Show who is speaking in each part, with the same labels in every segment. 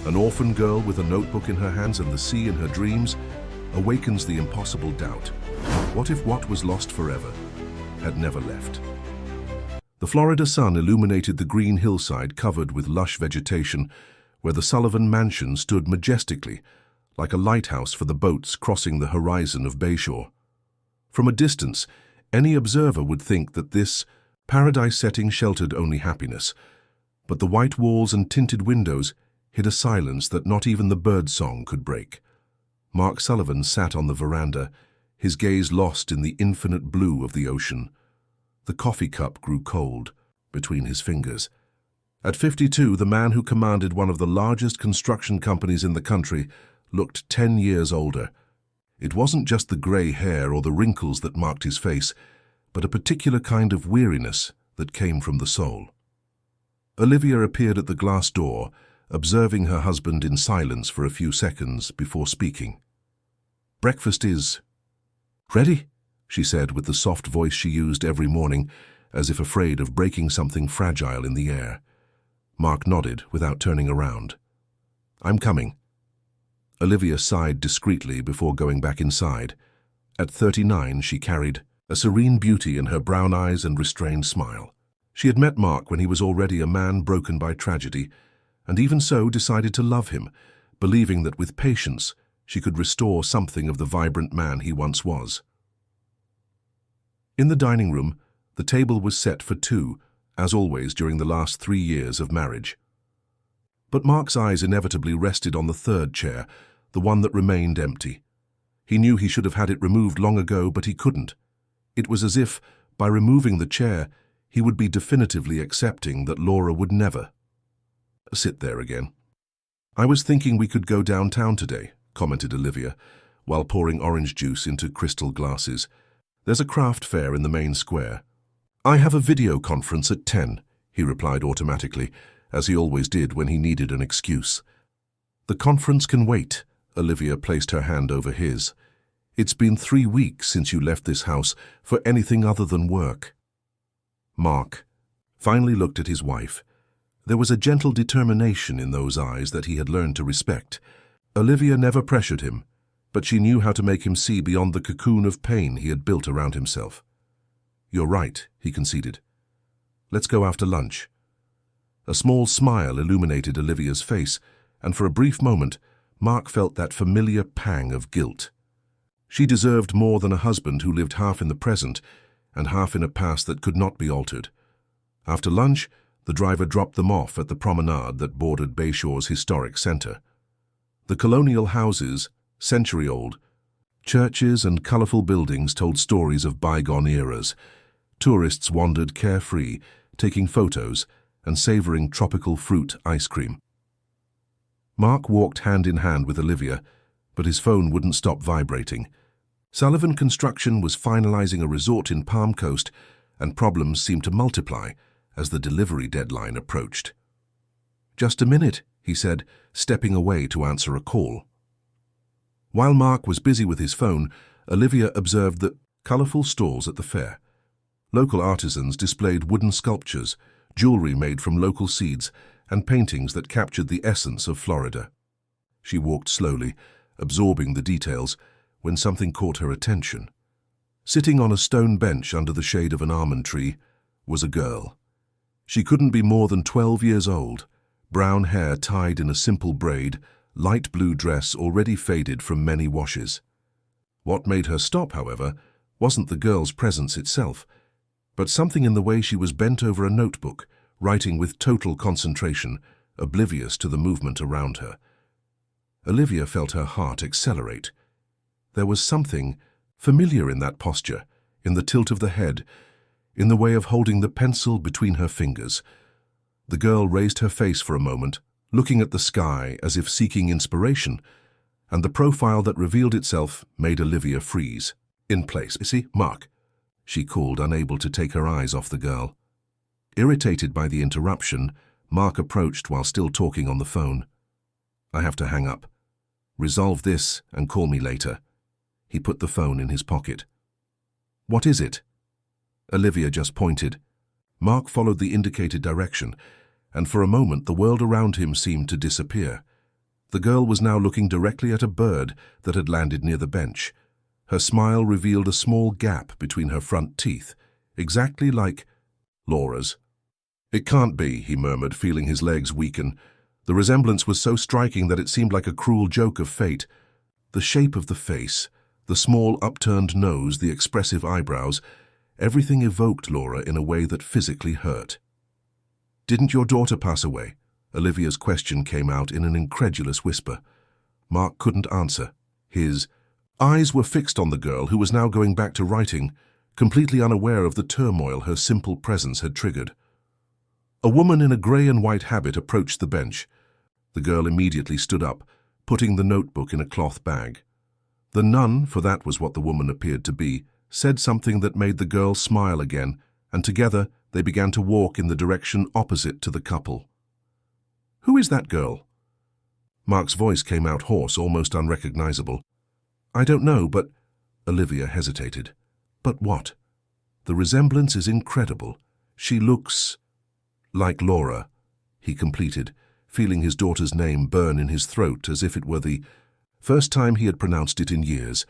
Speaker 1: An orphan girl with a notebook in her hands and the sea in her dreams awakens the impossible doubt. What if what was lost forever had never left? The Florida sun illuminated the green hillside covered with lush vegetation where the Sullivan mansion stood majestically, like a lighthouse for the boats crossing the horizon of Bayshore. From a distance, any observer would think that this paradise setting sheltered only happiness, but the white walls and tinted windows hid a silence that not even the bird song could break. Mark Sullivan sat on the veranda, his gaze lost in the infinite blue of the ocean. The coffee cup grew cold between his fingers. At 52, the man who commanded one of the largest construction companies in the country looked 10 years older. It wasn't just the grey hair or the wrinkles that marked his face, but a particular kind of weariness that came from the soul. Olivia appeared at the glass door, observing her husband in silence for a few seconds before speaking. "Breakfast is ready," she said with the soft voice she used every morning, as if afraid of breaking something fragile in the air. Mark nodded without turning around. "I'm coming." Olivia sighed discreetly before going back inside. At 39, she carried a serene beauty in her brown eyes and restrained smile. She had met Mark when he was already a man broken by tragedy, and even so decided to love him, believing that with patience she could restore something of the vibrant man he once was. In the dining room, the table was set for two, as always during the last 3 years of marriage. But Mark's eyes inevitably rested on the third chair, the one that remained empty. He knew he should have had it removed long ago, but he couldn't. It was as if, by removing the chair, he would be definitively accepting that Laura would never sit there again. "I was thinking we could go downtown today," commented Olivia, while pouring orange juice into crystal glasses. "There's a craft fair in the main square." "I have a video conference at 10, he replied automatically, as he always did when he needed an excuse. "The conference can wait," Olivia placed her hand over his. "It's been 3 weeks since you left this house for anything other than work." Mark finally looked at his wife. There was a gentle determination in those eyes that he had learned to respect. Olivia never pressured him, but she knew how to make him see beyond the cocoon of pain he had built around himself. "You're right," he conceded. "Let's go after lunch." A small smile illuminated Olivia's face, and for a brief moment, Mark felt that familiar pang of guilt. She deserved more than a husband who lived half in the present and half in a past that could not be altered. After lunch, the driver dropped them off at the promenade that bordered Bayshore's historic center. The colonial houses, century-old, churches and colorful buildings told stories of bygone eras. Tourists wandered carefree, taking photos and savoring tropical fruit ice cream. Mark walked hand in hand with Olivia, but his phone wouldn't stop vibrating. Sullivan Construction was finalizing a resort in Palm Coast, and problems seemed to multiply as the delivery deadline approached. "Just a minute," he said, stepping away to answer a call. While Mark was busy with his phone, Olivia observed the colorful stalls at the fair. Local artisans displayed wooden sculptures, jewelry made from local seeds, and paintings that captured the essence of Florida. She walked slowly, absorbing the details, when something caught her attention. Sitting on a stone bench under the shade of an almond tree was a girl. She couldn't be more than 12 years old, brown hair tied in a simple braid, light blue dress already faded from many washes. What made her stop, however, wasn't the girl's presence itself, but something in the way she was bent over a notebook, writing with total concentration, oblivious to the movement around her. Olivia felt her heart accelerate. There was something familiar in that posture, in the tilt of the head, in the way of holding the pencil between her fingers. The girl raised her face for a moment, looking at the sky as if seeking inspiration, and the profile that revealed itself made Olivia freeze. "In place, see, Mark," she called, unable to take her eyes off the girl. Irritated by the interruption, Mark approached while still talking on the phone. "I have to hang up. Resolve this and call me later." He put the phone in his pocket. "What is it?" Olivia just pointed. Mark followed the indicated direction, and for a moment the world around him seemed to disappear. The girl was now looking directly at a bird that had landed near the bench. Her smile revealed a small gap between her front teeth, exactly like Laura's. "It can't be," he murmured, feeling his legs weaken. The resemblance was so striking that it seemed like a cruel joke of fate. The shape of the face, the small upturned nose, the expressive eyebrows, everything evoked Laura in a way that physically hurt. "Didn't your daughter pass away?" Olivia's question came out in an incredulous whisper. Mark couldn't answer. His eyes were fixed on the girl, who was now going back to writing, completely unaware of the turmoil her simple presence had triggered. A woman in a grey and white habit approached the bench. The girl immediately stood up, putting the notebook in a cloth bag. The nun, for that was what the woman appeared to be, said something that made the girl smile again, and together they began to walk in the direction opposite to the couple. "Who is that girl?" Mark's voice came out hoarse, almost unrecognizable. "I don't know, but—" Olivia hesitated. "But what?" "The resemblance is incredible. She looks like Laura," he completed, feeling his daughter's name burn in his throat as if it were the first time he had pronounced it in years.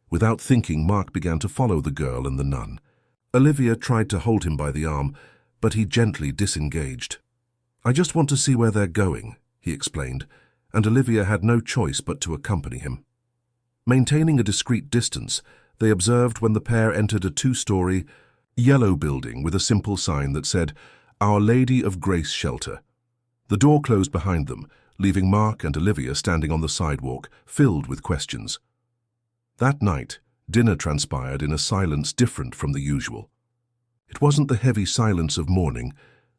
Speaker 1: Without thinking, Mark began to follow the girl and the nun. Olivia tried to hold him by the arm, but he gently disengaged. "I just want to see where they're going," he explained, and Olivia had no choice but to accompany him. Maintaining a discreet distance, they observed when the pair entered a two-story, yellow building with a simple sign that said, "Our Lady of Grace Shelter." The door closed behind them, leaving Mark and Olivia standing on the sidewalk, filled with questions. That night, dinner transpired in a silence different from the usual. It wasn't the heavy silence of mourning,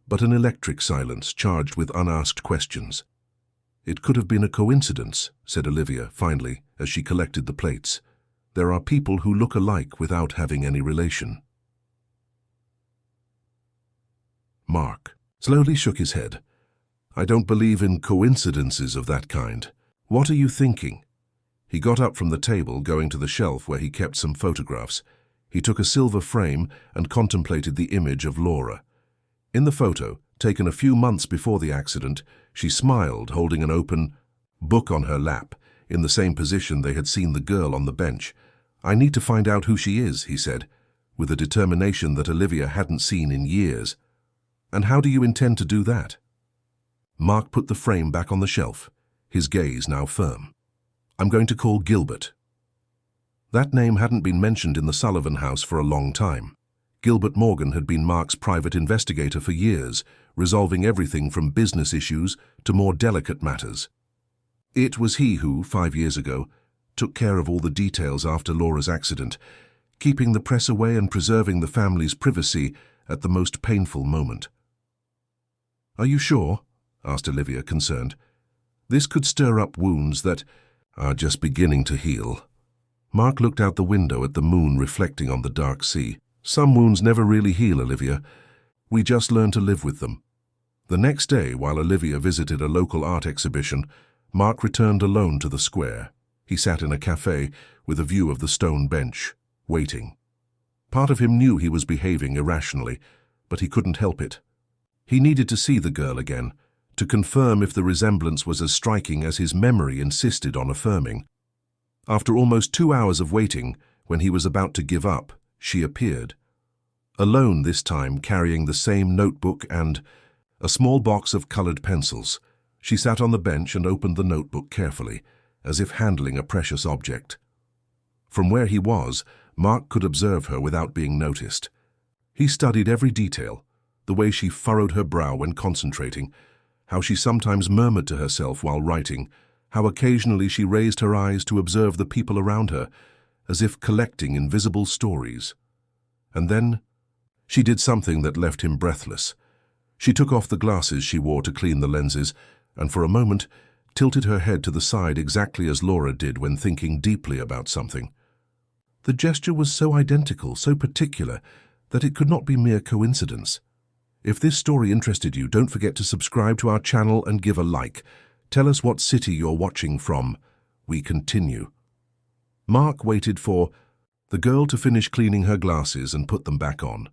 Speaker 1: but an electric silence charged with unasked questions. "It could have been a coincidence," said Olivia finally, as she collected the plates. "There are people who look alike without having any relation." Mark slowly shook his head. "I don't believe in coincidences of that kind. What are you thinking?" He got up from the table, going to the shelf where he kept some photographs. He took a silver frame and contemplated the image of Laura. In the photo, taken a few months before the accident, she smiled, holding an open book on her lap, in the same position they had seen the girl on the bench. "I need to find out who she is," he said, with a determination that Olivia hadn't seen in years. "And how do you intend to do that?" Mark put the frame back on the shelf, his gaze now firm. "I'm going to call Gilbert." That name hadn't been mentioned in the Sullivan house for a long time. Gilbert Morgan had been Mark's private investigator for years, resolving everything from business issues to more delicate matters. It was he who, 5 years ago, took care of all the details after Laura's accident, keeping the press away and preserving the family's privacy at the most painful moment. "Are you sure?" asked Olivia, concerned. "This could stir up wounds that are just beginning to heal." Mark looked out the window at the moon reflecting on the dark sea. "Some wounds never really heal, Olivia. We just learn to live with them." The next day, while Olivia visited a local art exhibition, Mark returned alone to the square. He sat in a cafe with a view of the stone bench, waiting. Part of him knew he was behaving irrationally, but he couldn't help it. He needed to see the girl again, to confirm if the resemblance was as striking as his memory insisted on affirming. After almost 2 hours of waiting, when he was about to give up, she appeared. Alone this time, carrying the same notebook and a small box of colored pencils. She sat on the bench and opened the notebook carefully, as if handling a precious object. From where he was, Mark could observe her without being noticed. He studied every detail, the way she furrowed her brow when concentrating, how she sometimes murmured to herself while writing, how occasionally she raised her eyes to observe the people around her, as if collecting invisible stories. And then she did something that left him breathless. She took off the glasses she wore to clean the lenses, and for a moment tilted her head to the side exactly as Laura did when thinking deeply about something. The gesture was so identical, so particular, that it could not be mere coincidence. If this story interested you, don't forget to subscribe to our channel and give a like. Tell us what city you're watching from. We continue. Mark waited for the girl to finish cleaning her glasses and put them back on.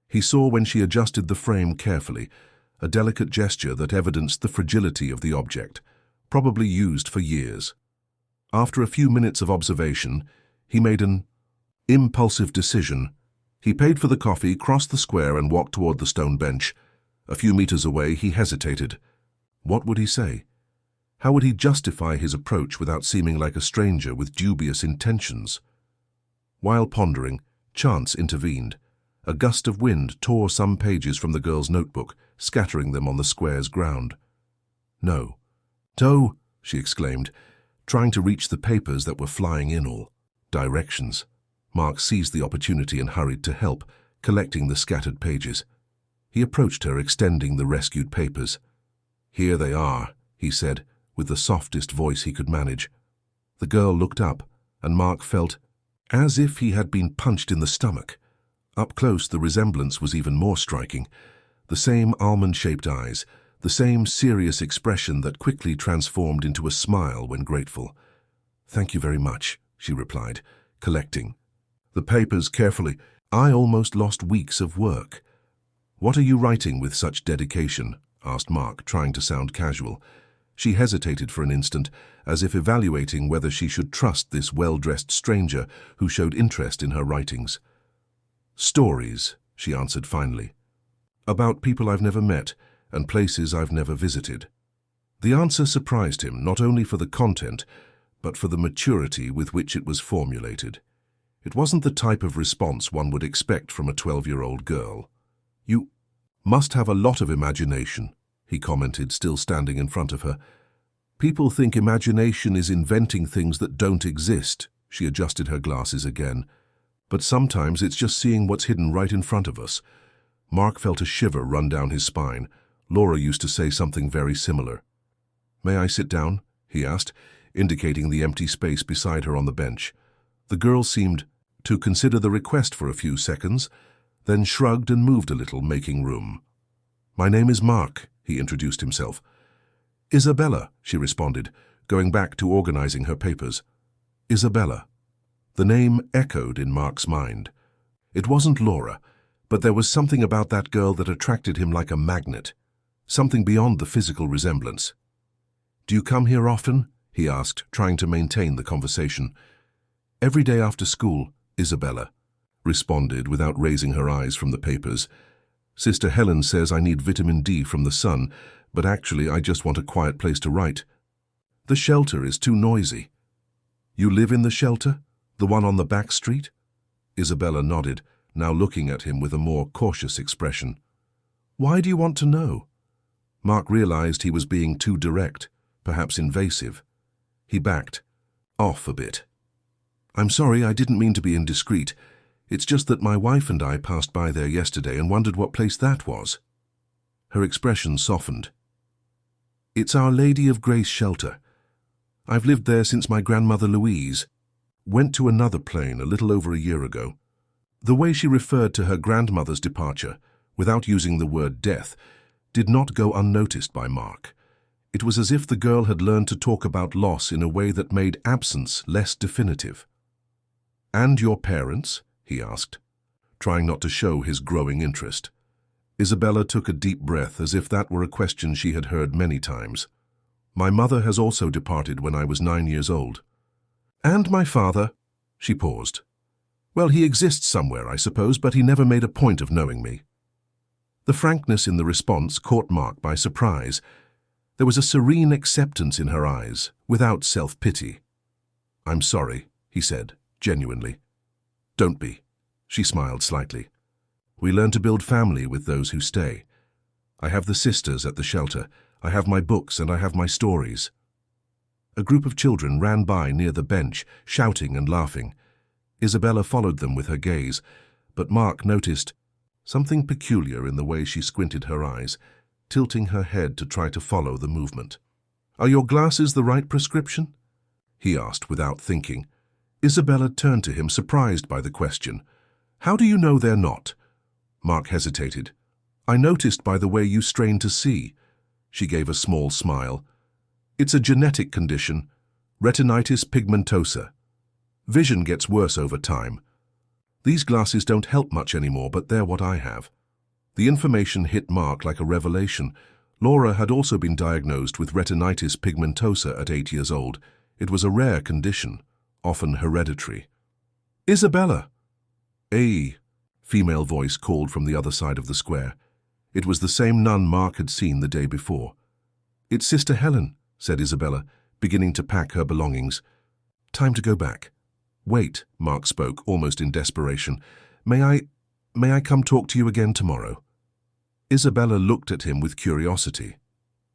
Speaker 1: He saw when she adjusted the frame carefully, a delicate gesture that evidenced the fragility of the object. probably used for years. After a few minutes of observation, he made an impulsive decision. He paid for the coffee, crossed the square, and walked toward the stone bench. A few meters away, he hesitated. What would he say? How would he justify his approach without seeming like a stranger with dubious intentions? While pondering, chance intervened. A gust of wind tore some pages from the girl's notebook, scattering them on the square's ground. "No. Toe!" she exclaimed, trying to reach the papers that were flying in all directions. Mark seized the opportunity and hurried to help, collecting the scattered pages. He approached her, extending the rescued papers. "Here they are," he said, with the softest voice he could manage. The girl looked up, and Mark felt as if he had been punched in the stomach. Up close, the resemblance was even more striking. The same almond-shaped eyes, the same serious expression that quickly transformed into a smile when grateful. "Thank you very much," she replied, collecting the papers carefully. "I almost lost weeks of work." "What are you writing with such dedication?" asked Mark, trying to sound casual. She hesitated for an instant, as if evaluating whether she should trust this well-dressed stranger who showed interest in her writings. "Stories," she answered finally. "About people I've never met and places I've never visited." The answer surprised him, not only for the content, but for the maturity with which it was formulated. It wasn't the type of response one would expect from a 12-year-old girl. "You must have a lot of imagination," he commented, still standing in front of her. "People think imagination is inventing things that don't exist." She adjusted her glasses again. "But sometimes it's just seeing what's hidden right in front of us." Mark felt a shiver run down his spine. Laura used to say something very similar. "May I sit down?" he asked, indicating the empty space beside her on the bench. The girl seemed to consider the request for a few seconds, then shrugged and moved a little, making room. "My name is Mark," he introduced himself. "Isabella," she responded, going back to organizing her papers. "Isabella." The name echoed in Mark's mind. It wasn't Laura, but there was something about that girl that attracted him like a magnet, something beyond the physical resemblance. "Do you come here often?" he asked, trying to maintain the conversation. "Every day after school," Isabella responded without raising her eyes from the papers. "Sister Helen says I need vitamin D from the sun, but actually I just want a quiet place to write. The shelter is too noisy." "You live in the shelter? The one on the back street?" Isabella nodded, now looking at him with a more cautious expression. "Why do you want to know?" Mark realized he was being too direct, perhaps invasive. He backed off a bit. "I'm sorry, I didn't mean to be indiscreet. It's just that my wife and I passed by there yesterday and wondered what place that was." Her expression softened. "It's Our Lady of Grace Shelter. I've lived there since my grandmother Louise went to another plane a little over a year ago." The way she referred to her grandmother's departure, without using the word death, did not go unnoticed by Mark. It was as if the girl had learned to talk about loss in a way that made absence less definitive. "And your parents?" he asked, trying not to show his growing interest. Isabella took a deep breath, as if that were a question she had heard many times. "My mother has also departed when I was 9 years old." "And my father?" She paused. "Well, he exists somewhere, I suppose, but he never made a point of knowing me." The frankness in the response caught Mark by surprise. There was a serene acceptance in her eyes, without self-pity. "I'm sorry," he said, genuinely. "Don't be." She smiled slightly. "We learn to build family with those who stay. I have the sisters at the shelter. I have my books and I have my stories." A group of children ran by near the bench, shouting and laughing. Isabella followed them with her gaze, but Mark noticed something peculiar in the way she squinted her eyes, tilting her head to try to follow the movement. "Are your glasses the right prescription?" he asked without thinking. Isabella turned to him, surprised by the question. "How do you know they're not?" Mark hesitated. "I noticed by the way you strained to see." She gave a small smile. "It's a genetic condition, retinitis pigmentosa. Vision gets worse over time. These glasses don't help much anymore, but they're what I have." The information hit Mark like a revelation. Laura had also been diagnosed with retinitis pigmentosa at 8 years old. It was a rare condition, often hereditary. "Isabella!" "A female voice called from the other side of the square. It was the same nun Mark had seen the day before. "It's Sister Helen," said Isabella, beginning to pack her belongings. "Time to go back." "Wait," Mark spoke, almost in desperation. May I come talk to you again tomorrow?" Isabella looked at him with curiosity.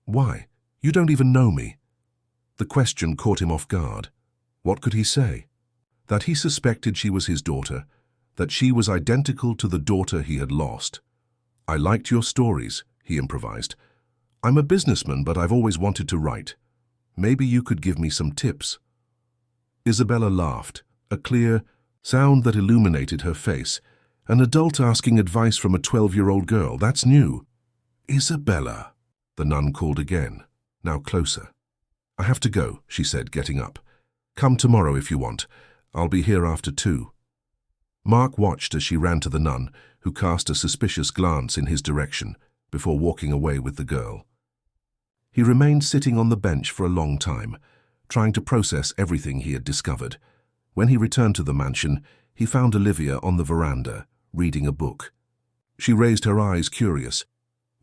Speaker 1: "Why? You don't even know me." The question caught him off guard. What could he say? That he suspected she was his daughter, that she was identical to the daughter he had lost. "I liked your stories," he improvised. "I'm a businessman, but I've always wanted to write. Maybe you could give me some tips." Isabella laughed, a clear sound that illuminated her face. An adult asking advice from a 12-year-old girl, that's new. "Isabella," the nun called again, now closer. "I have to go," she said, getting up. "Come tomorrow if you want. I'll be here after 2. Mark watched as she ran to the nun, who cast a suspicious glance in his direction before walking away with the girl. He remained sitting on the bench for a long time, trying to process everything he had discovered. When he returned to the mansion, he found Olivia on the veranda, reading a book. She raised her eyes, curious.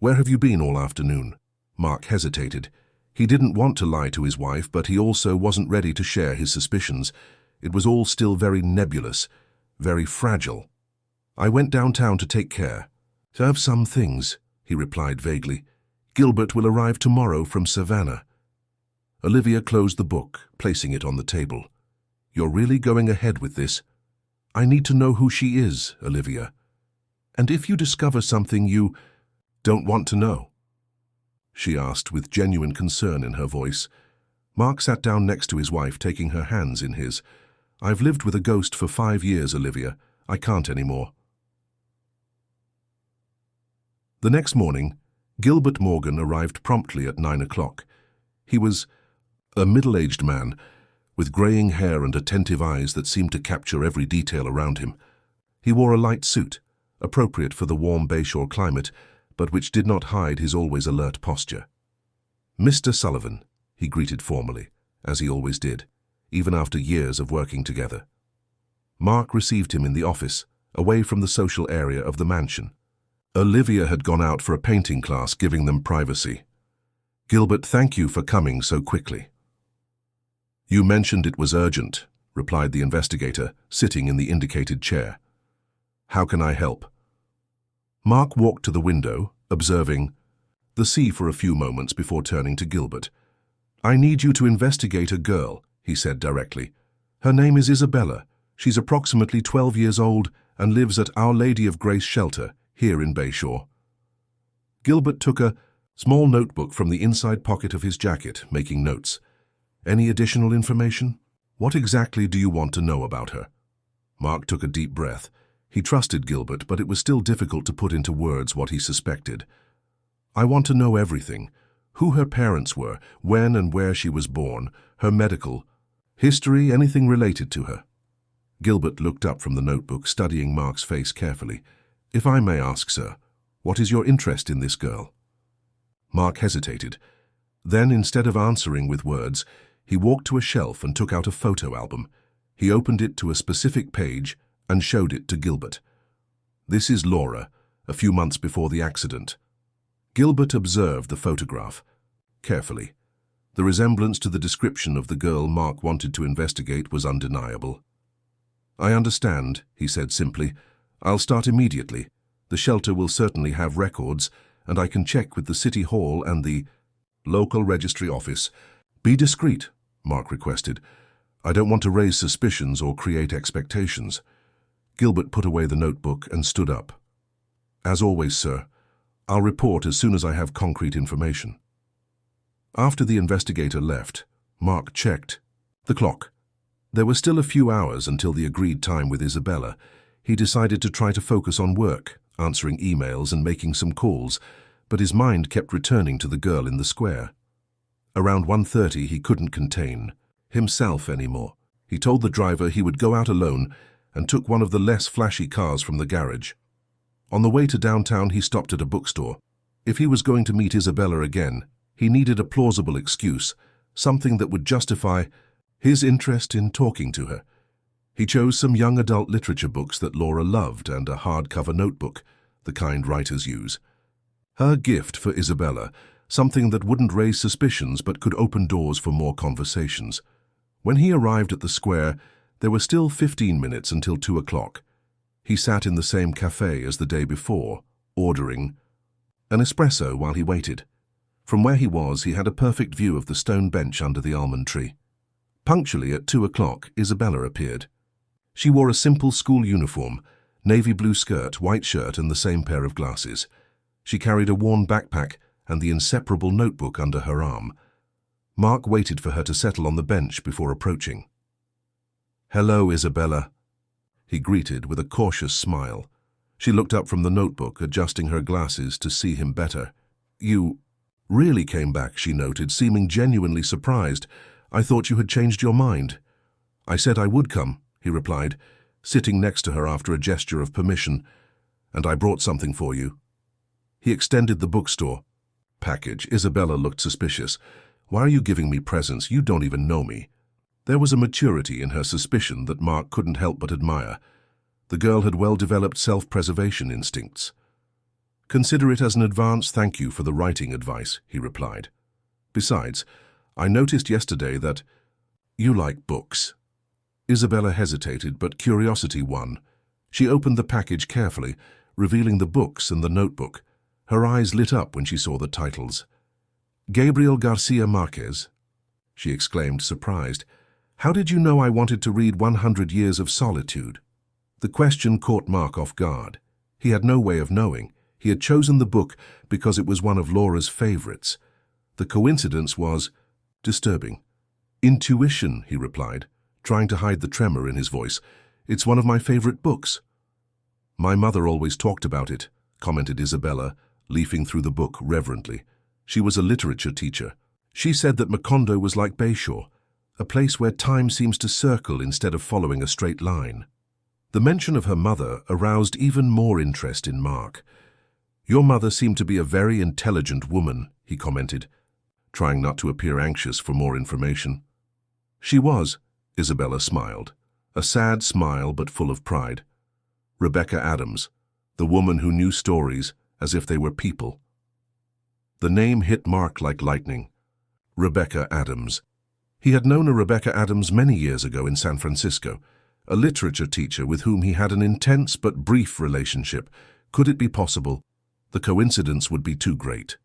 Speaker 1: "Where have you been all afternoon?" Mark hesitated. He didn't want to lie to his wife, but he also wasn't ready to share his suspicions. It was all still very nebulous, very fragile. "I went downtown to take care of some things," he replied vaguely. "Gilbert will arrive tomorrow from Savannah." Olivia closed the book, placing it on the table. "You're really going ahead with this?" "I need to know who she is, Olivia. And if you discover something you don't want to know?" she asked with genuine concern in her voice. Mark sat down next to his wife, taking her hands in his. "I've lived with a ghost for 5 years, Olivia. I can't anymore." The next morning, Gilbert Morgan arrived promptly at 9 o'clock. He was a middle-aged man, with graying hair and attentive eyes that seemed to capture every detail around him. He wore a light suit, appropriate for the warm Bayshore climate, but which did not hide his always alert posture. "Mr. Sullivan," he greeted formally, as he always did, even after years of working together. Mark received him in the office, away from the social area of the mansion. Olivia had gone out for a painting class, giving them privacy. "Gilbert, thank you for coming so quickly." "You mentioned it was urgent," replied the investigator, sitting in the indicated chair. "How can I help?" Mark walked to the window, observing the sea for a few moments before turning to Gilbert. "I need you to investigate a girl," he said directly. "Her name is Isabella. She's approximately 12 years old and lives at Our Lady of Grace Shelter, here in Bayshore." Gilbert took a small notebook from the inside pocket of his jacket, making notes. "Any additional information? What exactly do you want to know about her?" Mark took a deep breath. He trusted Gilbert, but it was still difficult to put into words what he suspected. "I want to know everything. Who her parents were, when and where she was born, her medical history, anything related to her." Gilbert looked up from the notebook, studying Mark's face carefully. "If I may ask, sir, what is your interest in this girl?" Mark hesitated. Then, instead of answering with words, he walked to a shelf and took out a photo album. He opened it to a specific page and showed it to Gilbert. "This is Laura, a few months before the accident." Gilbert observed the photograph carefully. The resemblance to the description of the girl Mark wanted to investigate was undeniable. "I understand," he said simply. "I'll start immediately. The shelter will certainly have records, and I can check with the City Hall and the local registry office." "Be discreet," Mark requested. "I don't want to raise suspicions or create expectations." Gilbert put away the notebook and stood up. "As always, sir, I'll report as soon as I have concrete information." After the investigator left, Mark checked the clock. There were still a few hours until the agreed time with Isabella. He decided to try to focus on work, answering emails and making some calls, but his mind kept returning to the girl in the square. Around 1:30, he couldn't contain himself anymore. He told the driver he would go out alone and took one of the less flashy cars from the garage. On the way to downtown, he stopped at a bookstore. If he was going to meet Isabella again, he needed a plausible excuse, something that would justify his interest in talking to her. He chose some young adult literature books that Laura loved and a hardcover notebook, the kind writers use. Her gift for Isabella, something that wouldn't raise suspicions but could open doors for more conversations. When he arrived at the square, there were still 15 minutes until 2 o'clock. He sat in the same cafe as the day before, ordering an espresso while he waited. From where he was, he had a perfect view of the stone bench under the almond tree. Punctually at 2 o'clock, Isabella appeared. She wore a simple school uniform, navy blue skirt, white shirt, and the same pair of glasses. She carried a worn backpack and the inseparable notebook under her arm. Mark waited for her to settle on the bench before approaching. "Hello, Isabella," he greeted with a cautious smile. She looked up from the notebook, adjusting her glasses to see him better. "You really came back," she noted, seeming genuinely surprised. "I thought you had changed your mind." "I said I would come," he replied, sitting next to her after a gesture of permission. "And I brought something for you." He extended the bookstore package. Isabella looked suspicious. "Why are you giving me presents? You don't even know me." There was a maturity in her suspicion that Mark couldn't help but admire. The girl had well-developed self-preservation instincts. "Consider it as an advance thank you for the writing advice," he replied. "Besides, I noticed yesterday that you like books." Isabella hesitated, but curiosity won. She opened the package carefully, revealing the books and the notebook. Her eyes lit up when she saw the titles. "Gabriel Garcia Marquez," she exclaimed, surprised. "How did you know I wanted to read 100 Years of Solitude?" The question caught Mark off guard. He had no way of knowing. He had chosen the book because it was one of Laura's favorites. The coincidence was disturbing. "Intuition," he replied, trying to hide the tremor in his voice. "It's one of my favorite books." "My mother always talked about it," commented Isabella, leafing through the book reverently. She was a literature teacher. "She said that Macondo was like Bayshore, a place where time seems to circle instead of following a straight line." The mention of her mother aroused even more interest in Mark. "Your mother seemed to be a very intelligent woman," he commented, trying not to appear anxious for more information. "She was," Isabella smiled, a sad smile but full of pride. "Rebecca Adams, the woman who knew stories as if they were people." The name hit Mark like lightning. Rebecca Adams. He had known a Rebecca Adams many years ago in San Francisco, a literature teacher with whom he had an intense but brief relationship. Could it be possible? The coincidence would be too great.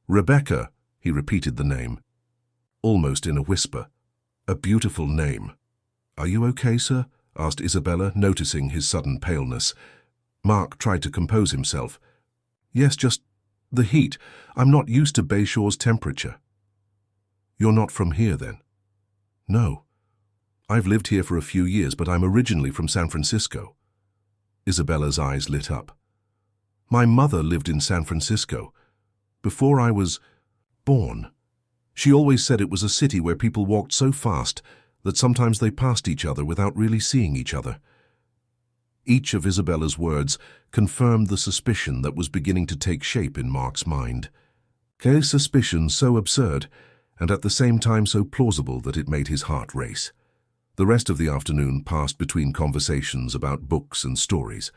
Speaker 1: "Rebecca," he repeated the name, almost in a whisper. "A beautiful name." "Are you okay, sir?" asked Isabella, noticing his sudden paleness. Mark tried to compose himself. "Yes, just the heat. I'm not used to Bayshore's temperature." "You're not from here, then?" "No. I've lived here for a few years, but I'm originally from San Francisco." Isabella's eyes lit up. "My mother lived in San Francisco before I was born. She always said it was a city where people walked so fast that sometimes they passed each other without really seeing each other." Each of Isabella's words confirmed the suspicion that was beginning to take shape in Mark's mind. A suspicion so absurd, and at the same time so plausible that it made his heart race. The rest of the afternoon passed between conversations about books and stories.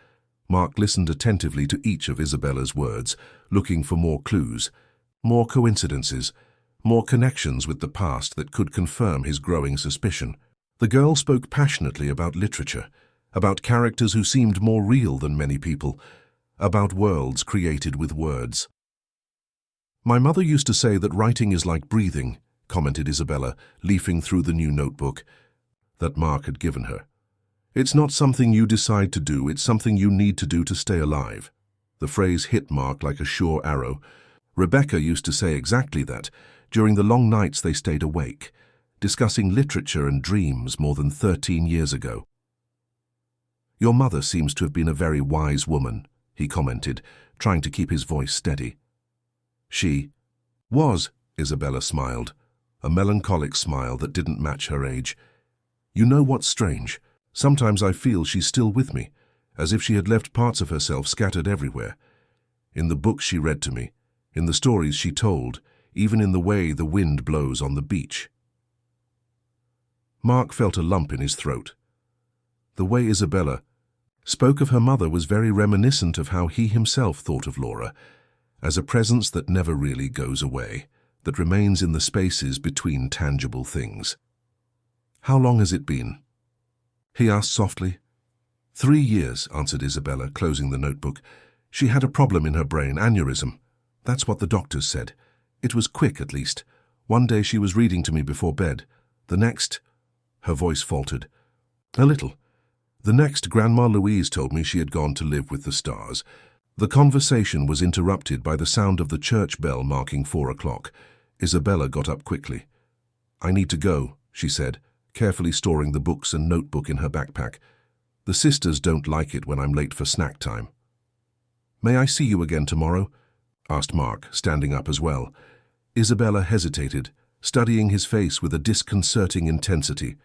Speaker 1: Mark listened attentively to each of Isabella's words, looking for more clues, more coincidences, more connections with the past that could confirm his growing suspicion. The girl spoke passionately about literature, about characters who seemed more real than many people, about worlds created with words. "My mother used to say that writing is like breathing," commented Isabella, leafing through the new notebook that Mark had given her. "It's not something you decide to do, it's something you need to do to stay alive." The phrase hit Mark like a sure arrow. Rebecca used to say exactly that during the long nights they stayed awake, discussing literature and dreams more than 13 years ago. "Your mother seems to have been a very wise woman," he commented, trying to keep his voice steady. "She was," Isabella smiled, a melancholic smile that didn't match her age. "You know what's strange? Sometimes I feel she's still with me, as if she had left parts of herself scattered everywhere. in the books she read to me, in the stories she told, even in the way the wind blows on the beach. Mark felt a lump in his throat. The way Isabella spoke of her mother was very reminiscent of how he himself thought of Laura, as a presence that never really goes away, that remains in the spaces between tangible things. "How long has it been?" he asked softly. 3 years, answered Isabella, closing the notebook. She had a problem in her brain, aneurysm. That's what the doctors said. It was quick, at least. One day she was reading to me before bed. The next, her voice faltered. A little. The next, Grandma Louise told me she had gone to live with the stars. The conversation was interrupted by the sound of the church bell marking 4 o'clock. Isabella got up quickly. "I need to go," she said, carefully storing the books and notebook in her backpack. "The sisters don't like it when I'm late for snack time." "May I see you again tomorrow?" asked Mark, standing up as well. Isabella hesitated, studying his face with a disconcerting intensity.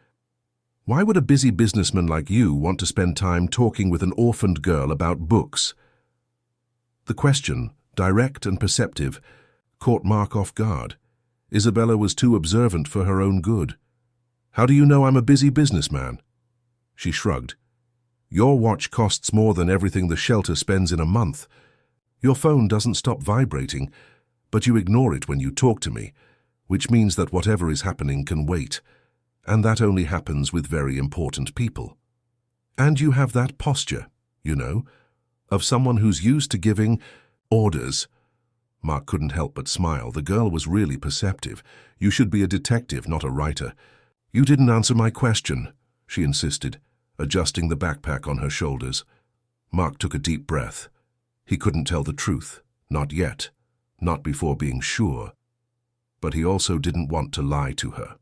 Speaker 1: "Why would a busy businessman like you want to spend time talking with an orphaned girl about books?" The question, direct and perceptive, caught Mark off guard. Isabella was too observant for her own good. "How do you know I'm a busy businessman?" She shrugged. "Your watch costs more than everything the shelter spends in a month. Your phone doesn't stop vibrating, but you ignore it when you talk to me, which means that whatever is happening can wait, and that only happens with very important people. And you have that posture, you know, of someone who's used to giving orders." Mark couldn't help but smile. The girl was really perceptive. "You should be a detective, not a writer." "You didn't answer my question," she insisted, adjusting the backpack on her shoulders. Mark took a deep breath. He couldn't tell the truth, not yet, not before being sure. But he also didn't want to lie to her.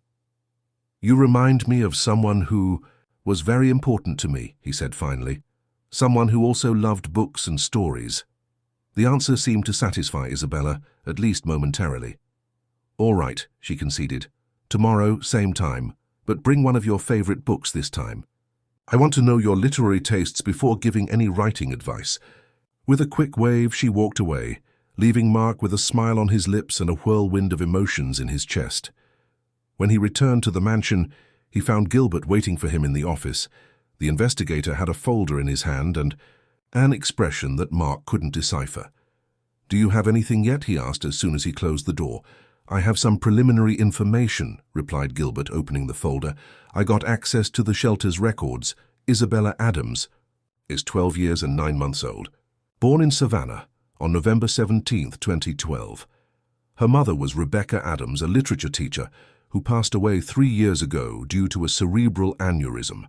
Speaker 1: "You remind me of someone who was very important to me," he said finally. "Someone who also loved books and stories." The answer seemed to satisfy Isabella, at least momentarily. "All right," she conceded. "Tomorrow, same time, but bring one of your favorite books this time. I want to know your literary tastes before giving any writing advice." With a quick wave, she walked away, leaving Mark with a smile on his lips and a whirlwind of emotions in his chest. When he returned to the mansion, he found Gilbert waiting for him in the office. The investigator had a folder in his hand and an expression that Mark couldn't decipher. "Do you have anything yet?" he asked as soon as he closed the door. "I have some preliminary information," replied Gilbert, opening the folder. "I got access to the shelter's records. Isabella Adams is 12 years and 9 months old. Born in Savannah on November 17th, 2012. Her mother was Rebecca Adams, a literature teacher, who passed away 3 years ago due to a cerebral aneurysm.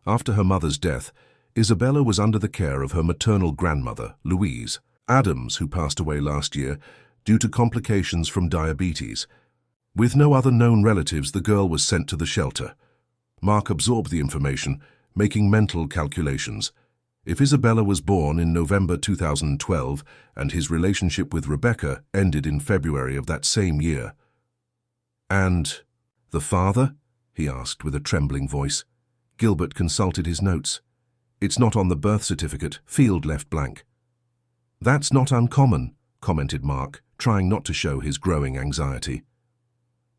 Speaker 1: After her mother's death, Isabella was under the care of her maternal grandmother, Louise Adams, who passed away last year due to complications from diabetes. With no other known relatives, the girl was sent to the shelter. Mark absorbed the information, making mental calculations. If Isabella was born in November 2012 and his relationship with Rebecca ended in February of that same year. "And the father?" he asked with a trembling voice. Gilbert consulted his notes. "It's not on the birth certificate, field left blank." "That's not uncommon," commented Mark, trying not to show his growing anxiety.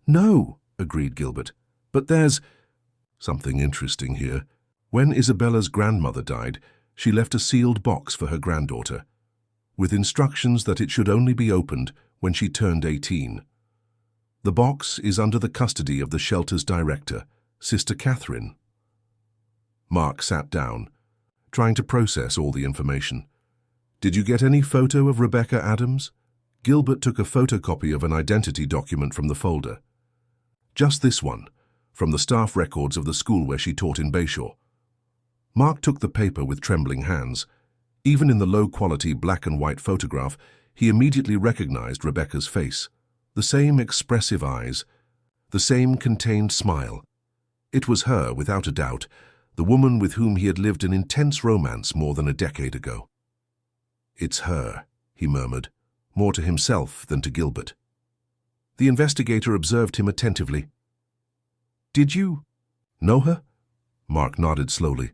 Speaker 1: "No," agreed Gilbert, "but there's something interesting here. When Isabella's grandmother died, she left a sealed box for her granddaughter, with instructions that it should only be opened when she turned 18. The box is under the custody of the shelter's director, Sister Catherine." Mark sat down, trying to process all the information. "Did you get any photo of Rebecca Adams?" Gilbert took a photocopy of an identity document from the folder. "Just this one, from the staff records of the school where she taught in Bayshore." Mark took the paper with trembling hands. Even in the low-quality black and white photograph, he immediately recognized Rebecca's face. The same expressive eyes, the same contained smile. It was her, without a doubt, the woman with whom he had lived an intense romance more than a decade ago. "It's her," he murmured, more to himself than to Gilbert. The investigator observed him attentively. "Did you know her?" Mark nodded slowly.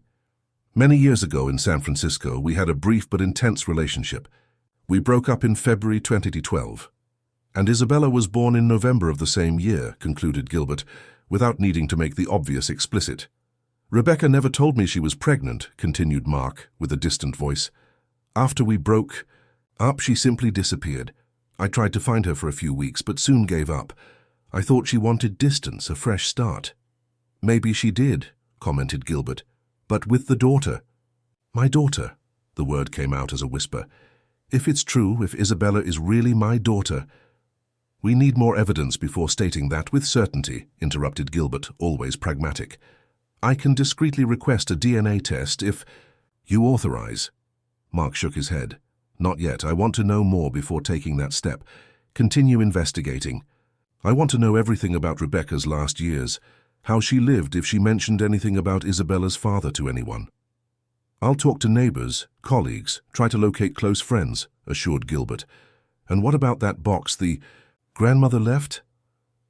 Speaker 1: "Many years ago in San Francisco, we had a brief but intense relationship. We broke up in February 2012. And Isabella was born in November of the same year, concluded Gilbert, without needing to make the obvious explicit. Rebecca never told me she was pregnant, continued Mark, with a distant voice. After we broke up, she simply disappeared. I tried to find her for a few weeks, but soon gave up. I thought she wanted distance, a fresh start. Maybe she did, commented Gilbert, but with the daughter. My daughter, the word came out as a whisper. If it's true, if Isabella is really my daughter— We need more evidence before stating that with certainty, interrupted Gilbert, always pragmatic. I can discreetly request a DNA test if you authorize. Mark shook his head. Not yet. I want to know more before taking that step. Continue investigating. I want to know everything about Rebecca's last years, how she lived, if she mentioned anything about Isabella's father to anyone. I'll talk to neighbors, colleagues, try to locate close friends, assured Gilbert. And what about that box the grandmother left?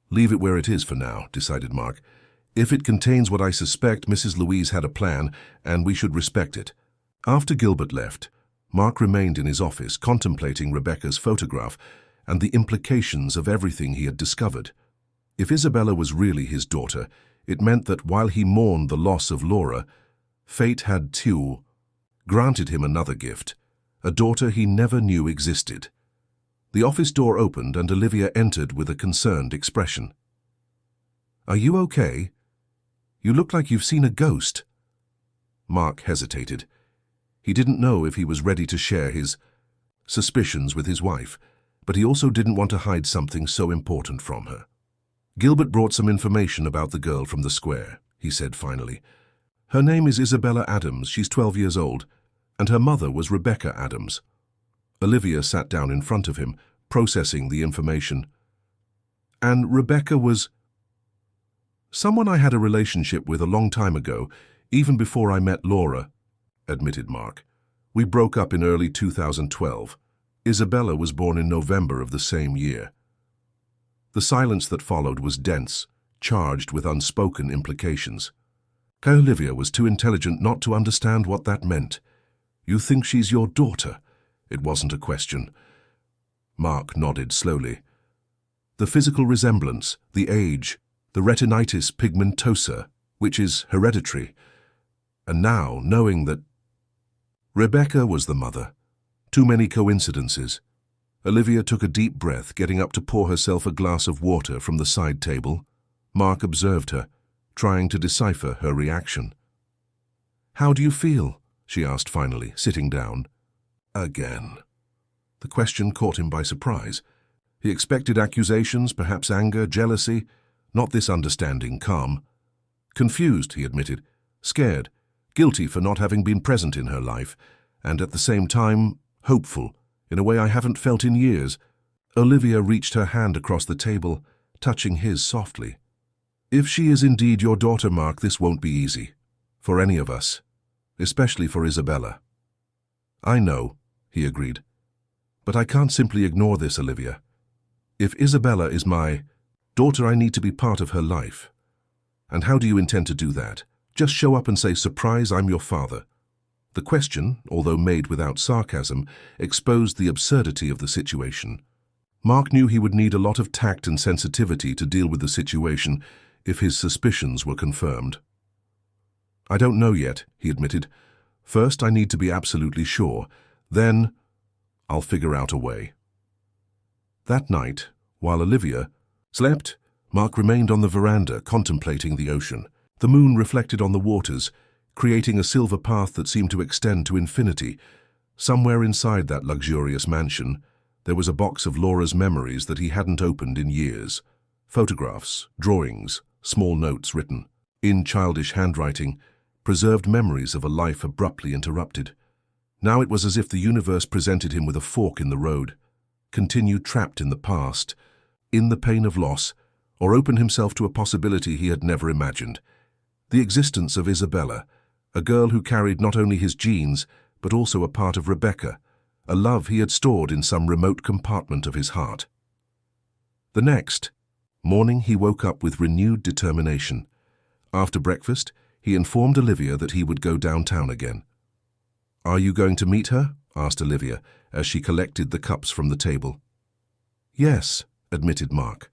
Speaker 1: Leave it where it is for now, decided Mark. If it contains what I suspect, Mrs. Louise had a plan, and we should respect it. After Gilbert left, Mark remained in his office, contemplating Rebecca's photograph and the implications of everything he had discovered. If Isabella was really his daughter, it meant that while he mourned the loss of Laura, fate had too granted him another gift, a daughter he never knew existed. The office door opened and Olivia entered with a concerned expression. Are you okay? You look like you've seen a ghost. Mark hesitated. He didn't know if he was ready to share his suspicions with his wife, but he also didn't want to hide something so important from her. Gilbert brought some information about the girl from the square, he said finally. Her name is Isabella Adams, she's 12 years old, and her mother was Rebecca Adams. Olivia sat down in front of him, processing the information. And Rebecca was someone I had a relationship with a long time ago, even before I met Laura, admitted Mark. We broke up in early 2012. Isabella was born in November of the same year. The silence that followed was dense, charged with unspoken implications. Olivia was too intelligent not to understand what that meant. You think she's your daughter? It wasn't a question. Mark nodded slowly. The physical resemblance, the age, the retinitis pigmentosa, which is hereditary. And now, knowing that Rebecca was the mother. Too many coincidences. Olivia took a deep breath, getting up to pour herself a glass of water from the side table. Mark observed her, trying to decipher her reaction. How do you feel? She asked finally, sitting down. Again. The question caught him by surprise. He expected accusations, perhaps anger, jealousy, not this understanding calm. Confused, he admitted, scared, guilty for not having been present in her life, and at the same time, hopeful, in a way I haven't felt in years. Olivia reached her hand across the table, touching his softly. If she is indeed your daughter, Mark, this won't be easy. For any of us. Especially for Isabella. I know, he agreed. But I can't simply ignore this, Olivia. If Isabella is my daughter, I need to be part of her life. And how do you intend to do that? Just show up and say, surprise, I'm your father. The question, although made without sarcasm, exposed the absurdity of the situation. Mark knew he would need a lot of tact and sensitivity to deal with the situation if his suspicions were confirmed. I don't know yet, he admitted. First, I need to be absolutely sure. Then, I'll figure out a way. That night, while Olivia slept, Mark remained on the veranda contemplating the ocean. The moon reflected on the waters, creating a silver path that seemed to extend to infinity. Somewhere inside that luxurious mansion, there was a box of Laura's memories that he hadn't opened in years. Photographs, drawings, small notes written, in childish handwriting, preserved memories of a life abruptly interrupted. Now it was as if the universe presented him with a fork in the road, continue trapped in the past, in the pain of loss, or open himself to a possibility he had never imagined. The existence of Isabella, a girl who carried not only his genes, but also a part of Rebecca, a love he had stored in some remote compartment of his heart. The next morning he woke up with renewed determination. After breakfast, he informed Olivia that he would go downtown again. Are you going to meet her? Asked Olivia, as she collected the cups from the table. "Yes," admitted Mark.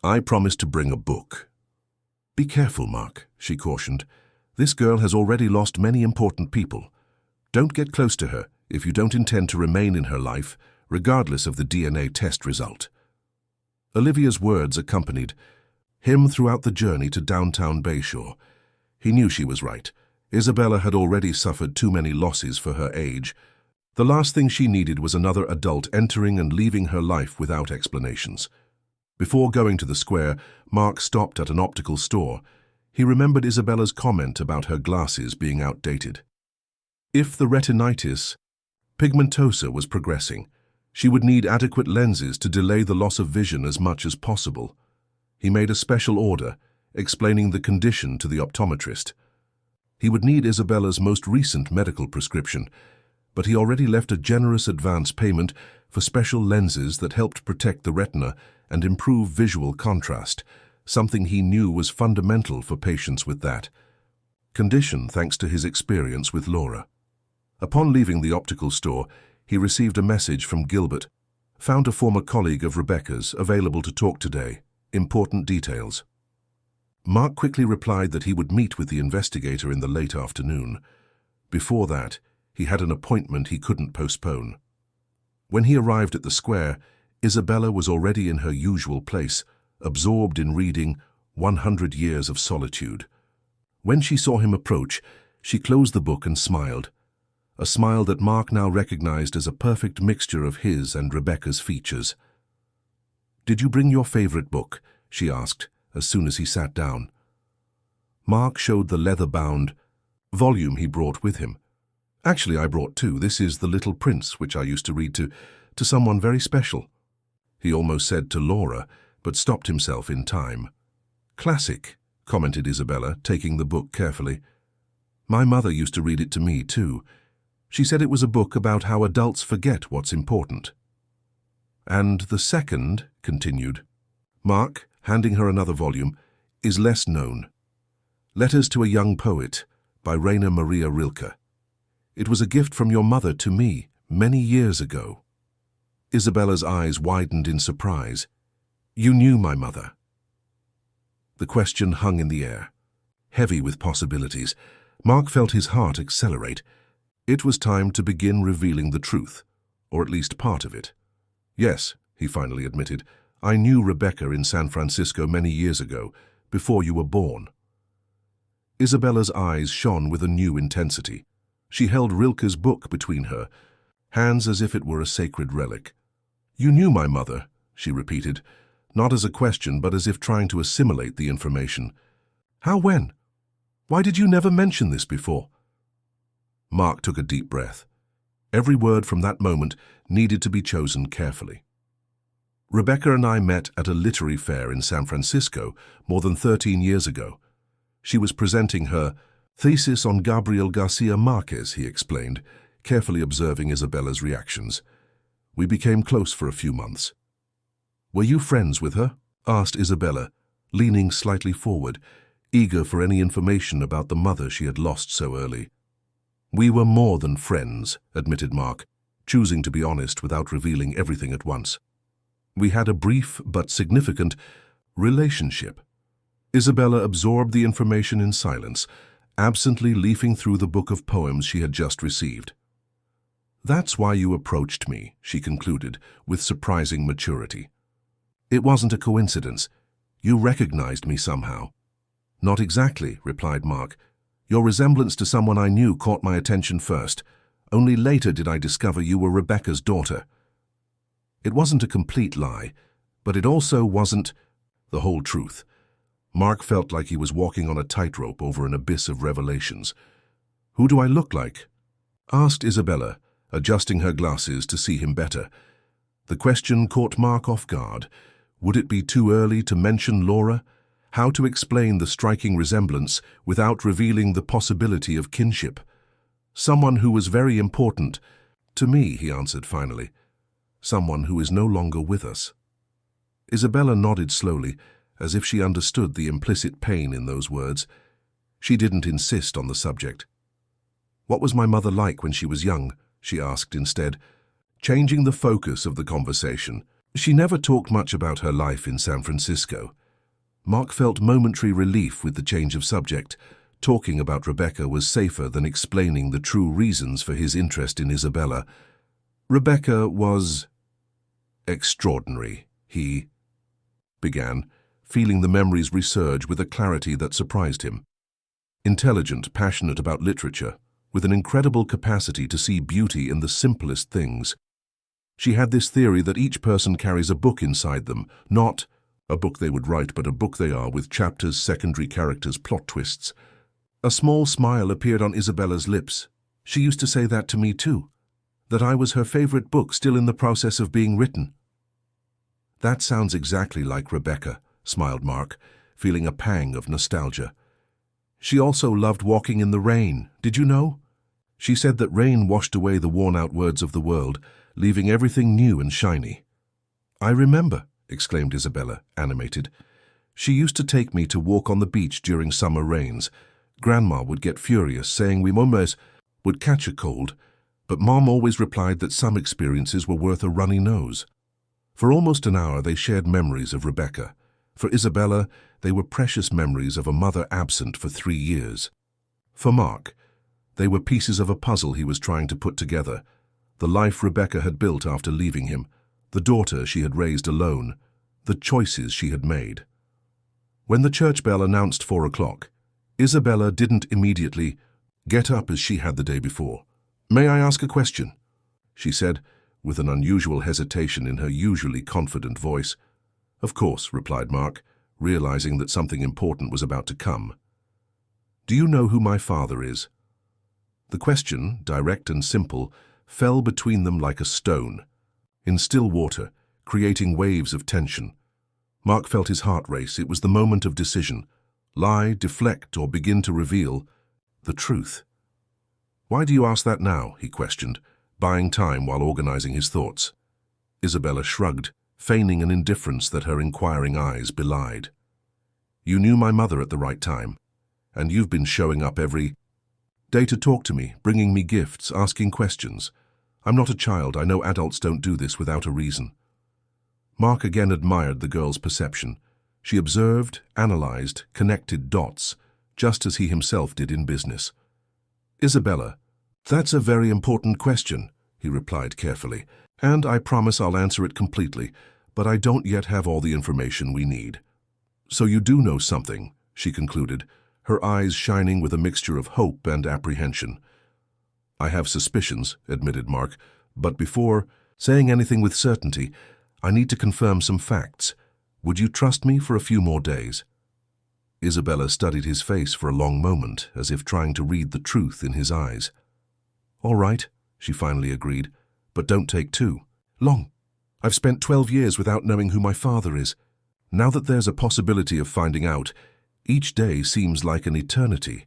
Speaker 1: "I promised to bring a book." "Be careful, Mark," she cautioned. "This girl has already lost many important people. Don't get close to her if you don't intend to remain in her life, regardless of the DNA test result." Olivia's words accompanied him throughout the journey to downtown Bayshore. He knew she was right. Isabella had already suffered too many losses for her age. The last thing she needed was another adult entering and leaving her life without explanations. Before going to the square, Mark stopped at an optical store. He remembered Isabella's comment about her glasses being outdated. If the retinitis pigmentosa was progressing, she would need adequate lenses to delay the loss of vision as much as possible. He made a special order, explaining the condition to the optometrist. He would need Isabella's most recent medical prescription, but he already left a generous advance payment for special lenses that helped protect the retina and improve visual contrast, something he knew was fundamental for patients with that condition thanks to his experience with Laura. Upon leaving the optical store, he received a message from Gilbert, found a former colleague of Rebecca's available to talk today. Important details. Mark quickly replied that he would meet with the investigator in the late afternoon. Before that, he had an appointment he couldn't postpone. When he arrived at the square, Isabella was already in her usual place, absorbed in reading 100 Years of Solitude. When she saw him approach, she closed the book and smiled, a smile that Mark now recognized as a perfect mixture of his and Rebecca's features. "Did you bring your favorite book?" she asked, as soon as he sat down. Mark showed the leather-bound volume he brought with him. "Actually, I brought two. This is The Little Prince, which I used to read to someone very special." He almost said to Laura, but stopped himself in time. "Classic," commented Isabella, taking the book carefully. "My mother used to read it to me, too. She said it was a book about how adults forget what's important." "And the second," continued Mark, handing her another volume, "is less known. Letters to a Young Poet by Rainer Maria Rilke. It was a gift from your mother to me many years ago." Isabella's eyes widened in surprise. "You knew my mother?" The question hung in the air, heavy with possibilities. Mark felt his heart accelerate. It was time to begin revealing the truth, or at least part of it. "Yes," he finally admitted, "I knew Rebecca in San Francisco many years ago, before you were born." Isabella's eyes shone with a new intensity. She held Rilke's book between her hands as if it were a sacred relic. "You knew my mother," she repeated, not as a question but as if trying to assimilate the information. "How, when? Why did you never mention this before?" Mark took a deep breath. Every word from that moment needed to be chosen carefully. "Rebecca and I met at a literary fair in San Francisco more than 13 years ago. She was presenting her thesis on Gabriel Garcia Marquez," he explained, carefully observing Isabella's reactions. "We became close for a few months." "Were you friends with her?" asked Isabella, leaning slightly forward, eager for any information about the mother she had lost so early. "We were more than friends," admitted Mark, choosing to be honest without revealing everything at once. "We had a brief but significant relationship." Isabella absorbed the information in silence, absently leafing through the book of poems she had just received. "That's why you approached me," she concluded, with surprising maturity. "It wasn't a coincidence. You recognized me somehow." "Not exactly," replied Mark. "Your resemblance to someone I knew caught my attention first. Only later did I discover you were Rebecca's daughter." It wasn't a complete lie, but it also wasn't the whole truth. Mark felt like he was walking on a tightrope over an abyss of revelations. "Who do I look like?" asked Isabella, adjusting her glasses to see him better. The question caught Mark off guard. Would it be too early to mention Laura? How to explain the striking resemblance without revealing the possibility of kinship? "Someone who was very important to me," he answered finally. "Someone who is no longer with us." Isabella nodded slowly, as if she understood the implicit pain in those words. She didn't insist on the subject. "What was my mother like when she was young?" she asked instead. changing the focus of the conversation. She never talked much about her life in San Francisco. Mark felt momentary relief with the change of subject. Talking about Rebecca was safer than explaining the true reasons for his interest in Isabella. Rebecca was extraordinary, he began, feeling the memories resurge with a clarity that surprised him. Intelligent, passionate about literature, with an incredible capacity to see beauty in the simplest things. She had this theory that each person carries a book inside them, not a book they would write, but a book they are, with chapters, secondary characters, plot twists. A small smile appeared on Isabella's lips. She used to say that to me too, that I was her favorite book still in the process of being written. That sounds exactly like Rebecca, smiled Mark, feeling a pang of nostalgia. She also loved walking in the rain, did you know? She said that rain washed away the worn-out words of the world, leaving everything new and shiny. I remember, exclaimed Isabella, animated. She used to take me to walk on the beach during summer rains. Grandma would get furious, saying we almost would catch a cold, but Mom always replied that some experiences were worth a runny nose. For almost an hour they shared memories of Rebecca. For Isabella, they were precious memories of a mother absent for 3 years. For Mark, they were pieces of a puzzle he was trying to put together. The life Rebecca had built after leaving him, the daughter she had raised alone, the choices she had made. When the church bell announced 4 o'clock, Isabella didn't immediately get up as she had the day before. "May I ask a question?" she said, with an unusual hesitation in her usually confident voice. "Of course," replied Mark, realizing that something important was about to come. "Do you know who my father is?" The question, direct and simple, fell between them like a stone, in still water, creating waves of tension. Mark felt his heart race. It was the moment of decision. Lie, deflect, or begin to reveal the truth. "Why do you ask that now?" he questioned, buying time while organizing his thoughts. Isabella shrugged, feigning an indifference that her inquiring eyes belied. "You knew my mother at the right time, and you've been showing up every day to talk to me, bringing me gifts, asking questions. I'm not a child. I know adults don't do this without a reason." Mark again admired the girl's perception. She observed, analyzed, connected dots, just as he himself did in business. "Isabella, that's a very important question," he replied carefully, "and I promise I'll answer it completely, but I don't yet have all the information we need." "So you do know something," she concluded, her eyes shining with a mixture of hope and apprehension. "I have suspicions," admitted Mark, "but before saying anything with certainty, I need to confirm some facts. Would you trust me for a few more days?" Isabella studied his face for a long moment, as if trying to read the truth in his eyes. "All right," she finally agreed, "but don't take too long. I've spent 12 years without knowing who my father is. Now that there's a possibility of finding out, each day seems like an eternity."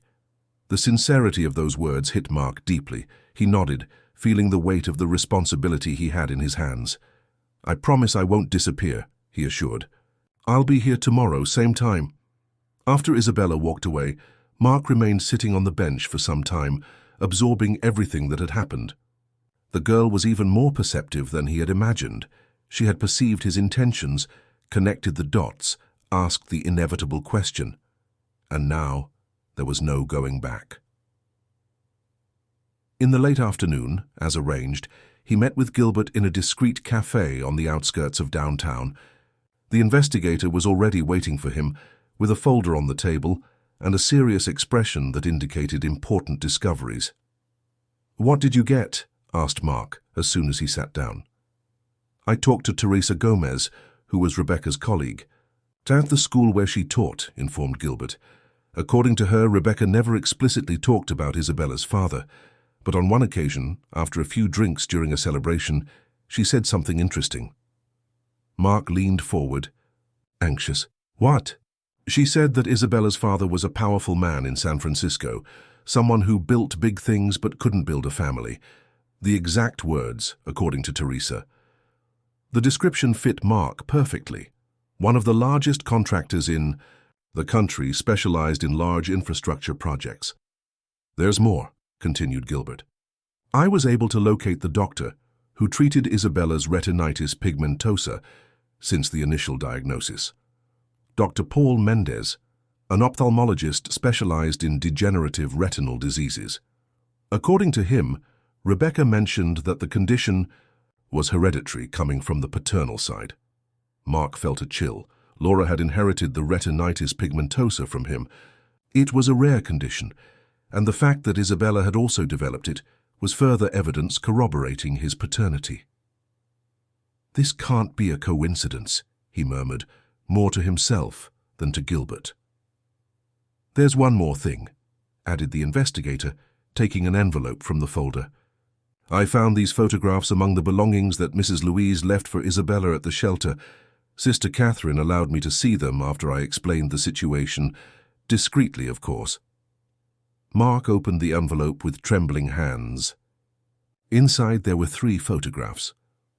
Speaker 1: The sincerity of those words hit Mark deeply. He nodded, feeling the weight of the responsibility he had in his hands. "I promise I won't disappear," he assured. "I'll be here tomorrow, same time." After Isabella walked away, Mark remained sitting on the bench for some time, absorbing everything that had happened. The girl was even more perceptive than he had imagined. She had perceived his intentions, connected the dots, asked the inevitable question. And now there was no going back. In the late afternoon, as arranged, he met with Gilbert in a discreet cafe on the outskirts of downtown. The investigator was already waiting for him, with a folder on the table and a serious expression that indicated important discoveries. "What did you get?" asked Mark, as soon as he sat down. "I talked to Teresa Gomez, who was Rebecca's colleague. At the school where she taught," informed Gilbert. "According to her, Rebecca never explicitly talked about Isabella's father, but on one occasion, after a few drinks during a celebration, she said something interesting." Mark leaned forward, anxious. "What?" "She said that Isabella's father was a powerful man in San Francisco, someone who built big things but couldn't build a family. The exact words, according to Teresa. The description fit Mark perfectly. One of the largest contractors in the country specialized in large infrastructure projects. "There's more," continued Gilbert. "I was able to locate the doctor, who treated Isabella's retinitis pigmentosa since the initial diagnosis. Dr. Paul Mendez, an ophthalmologist specialized in degenerative retinal diseases. According to him, Rebecca mentioned that the condition was hereditary, coming from the paternal side. Mark felt a chill. Laura had inherited the retinitis pigmentosa from him. It was a rare condition, and the fact that Isabella had also developed it was further evidence corroborating his paternity. "This can't be a coincidence," he murmured, more to himself than to Gilbert. "There's one more thing," added the investigator, taking an envelope from the folder. "I found these photographs among the belongings that Mrs. Louise left for Isabella at the shelter. Sister Catherine allowed me to see them after I explained the situation, discreetly, of course." Mark opened the envelope with trembling hands. Inside there were 3 photographs.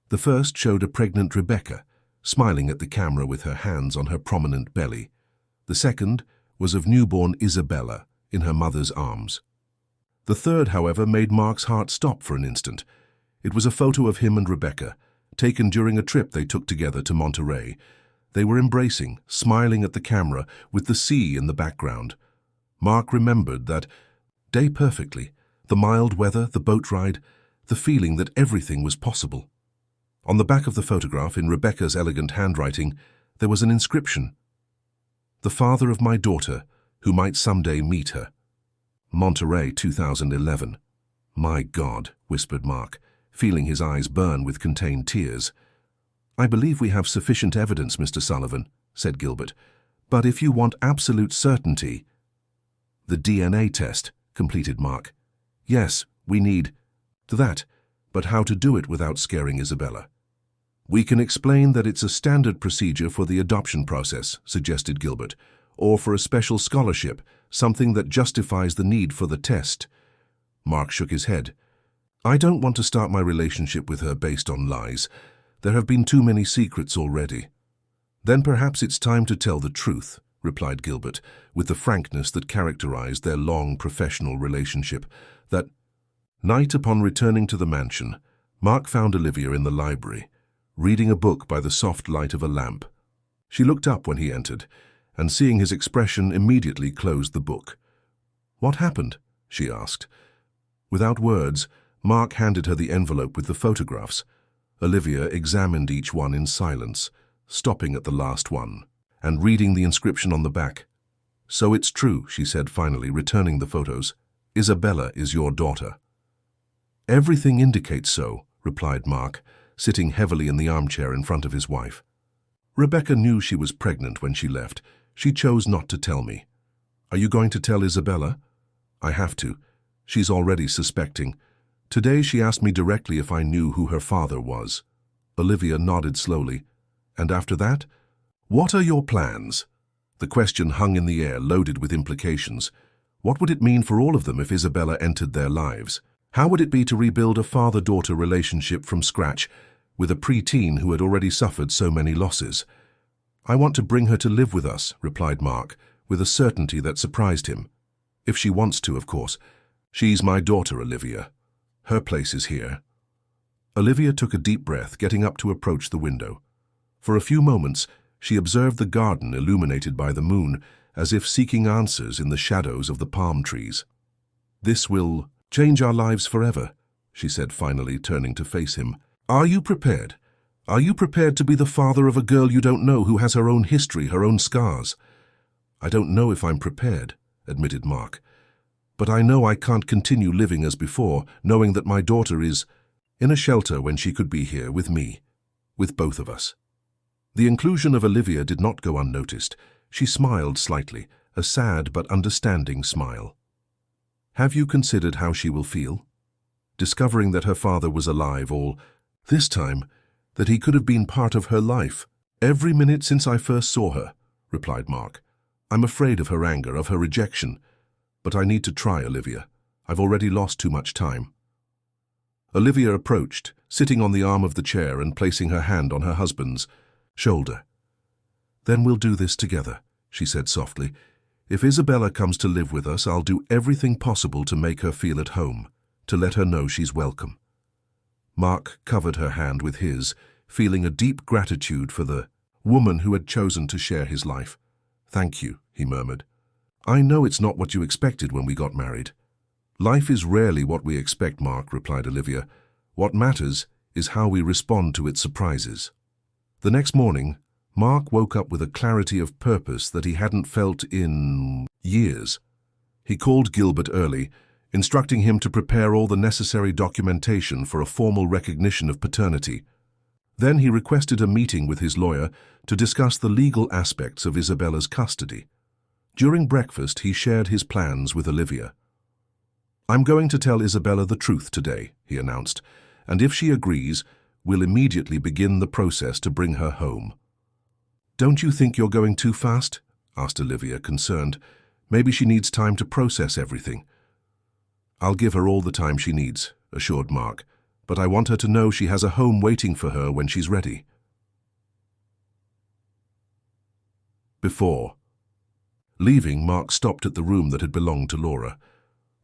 Speaker 1: The first showed a pregnant Rebecca, smiling at the camera with her hands on her prominent belly. The second was of newborn Isabella in her mother's arms. The third, however, made Mark's heart stop for an instant. It was a photo of him and Rebecca, taken during a trip they took together to Monterey. They were embracing, smiling at the camera, with the sea in the background. Mark remembered that day perfectly, the mild weather, the boat ride, the feeling that everything was possible. On the back of the photograph, in Rebecca's elegant handwriting, there was an inscription: "The father of my daughter, who might someday meet her. Monterey, 2011. "My God," whispered Mark, feeling his eyes burn with contained tears. "I believe we have sufficient evidence, Mr. Sullivan," said Gilbert. "But if you want absolute certainty—" "The DNA test," completed Mark. "Yes, we need that, but how to do it without scaring Isabella?" "We can explain that it's a standard procedure for the adoption process," suggested Gilbert, "or for a special scholarship, something that justifies the need for the test." Mark shook his head. "I don't want to start my relationship with her based on lies. There have been too many secrets already." "Then perhaps it's time to tell the truth," replied Gilbert, with the frankness that characterized their long professional relationship. That night, upon returning to the mansion, Mark found Olivia in the library, reading a book by the soft light of a lamp. She looked up when he entered, and seeing his expression, immediately closed the book. "What happened?" she asked. Without words, Mark handed her the envelope with the photographs. Olivia examined each one in silence, stopping at the last one, and reading the inscription on the back. "So it's true," she said finally, returning the photos. "Isabella is your daughter." "Everything indicates so," replied Mark, sitting heavily in the armchair in front of his wife. "Rebecca knew she was pregnant when she left. She chose not to tell me." "Are you going to tell Isabella?" "I have to. She's already suspecting. Today she asked me directly if I knew who her father was." Olivia nodded slowly. "And after that?" "What are your plans?" The question hung in the air, loaded with implications. What would it mean for all of them if Isabella entered their lives? How would it be to rebuild a father-daughter relationship from scratch, with a preteen who had already suffered so many losses? "I want to bring her to live with us," replied Mark, with a certainty that surprised him. "If she wants to, of course. She's my daughter, Olivia. Her place is here." Olivia took a deep breath, getting up to approach the window. For a few moments, she observed the garden illuminated by the moon, as if seeking answers in the shadows of the palm trees. "This will change our lives forever," she said finally, turning to face him. "Are you prepared? Are you prepared to be the father of a girl you don't know, who has her own history, her own scars?" "I don't know if I'm prepared," admitted Mark. "But I know I can't continue living as before, knowing that my daughter is in a shelter when she could be here with me, with both of us." The inclusion of Olivia did not go unnoticed. She smiled slightly, a sad but understanding smile. "Have you considered how she will feel? Discovering that her father was alive all this time, that he could have been part of her life, every minute since I first saw her," replied Mark. "I'm afraid of her anger, of her rejection. But I need to try, Olivia. I've already lost too much time." Olivia approached, sitting on the arm of the chair and placing her hand on her husband's shoulder. "Then we'll do this together," she said softly. "If Isabella comes to live with us, I'll do everything possible to make her feel at home, to let her know she's welcome." Mark covered her hand with his, feeling a deep gratitude for the woman who had chosen to share his life. "Thank you," he murmured. "I know it's not what you expected when we got married." "Life is rarely what we expect, Mark," replied Olivia. "What matters is how we respond to its surprises." The next morning, Mark woke up with a clarity of purpose that he hadn't felt in years. He called Gilbert early, instructing him to prepare all the necessary documentation for a formal recognition of paternity. Then he requested a meeting with his lawyer to discuss the legal aspects of Isabella's custody. During breakfast, he shared his plans with Olivia. "I'm going to tell Isabella the truth today," he announced, "and if she agrees, we'll immediately begin the process to bring her home." "Don't you think you're going too fast?" asked Olivia, concerned. "Maybe she needs time to process everything." "I'll give her all the time she needs," assured Mark, "but I want her to know she has a home waiting for her when she's ready." Before. Leaving, Mark stopped at the room that had belonged to Laura.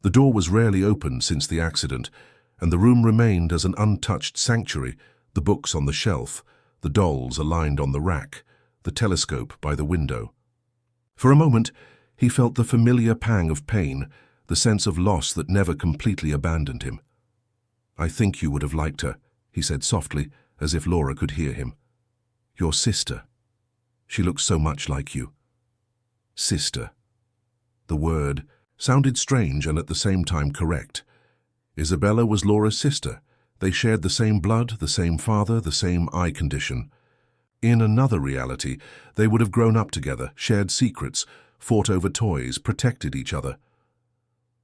Speaker 1: The door was rarely opened since the accident, and the room remained as an untouched sanctuary, the books on the shelf, the dolls aligned on the rack, the telescope by the window. For a moment, he felt the familiar pang of pain, the sense of loss that never completely abandoned him. "I think you would have liked her," he said softly, as if Laura could hear him. "Your sister. She looks so much like you." Sister. The word sounded strange and at the same time correct. Isabella was Laura's sister. They shared the same blood, the same father, the same eye condition. In another reality, they would have grown up together, shared secrets, fought over toys, protected each other.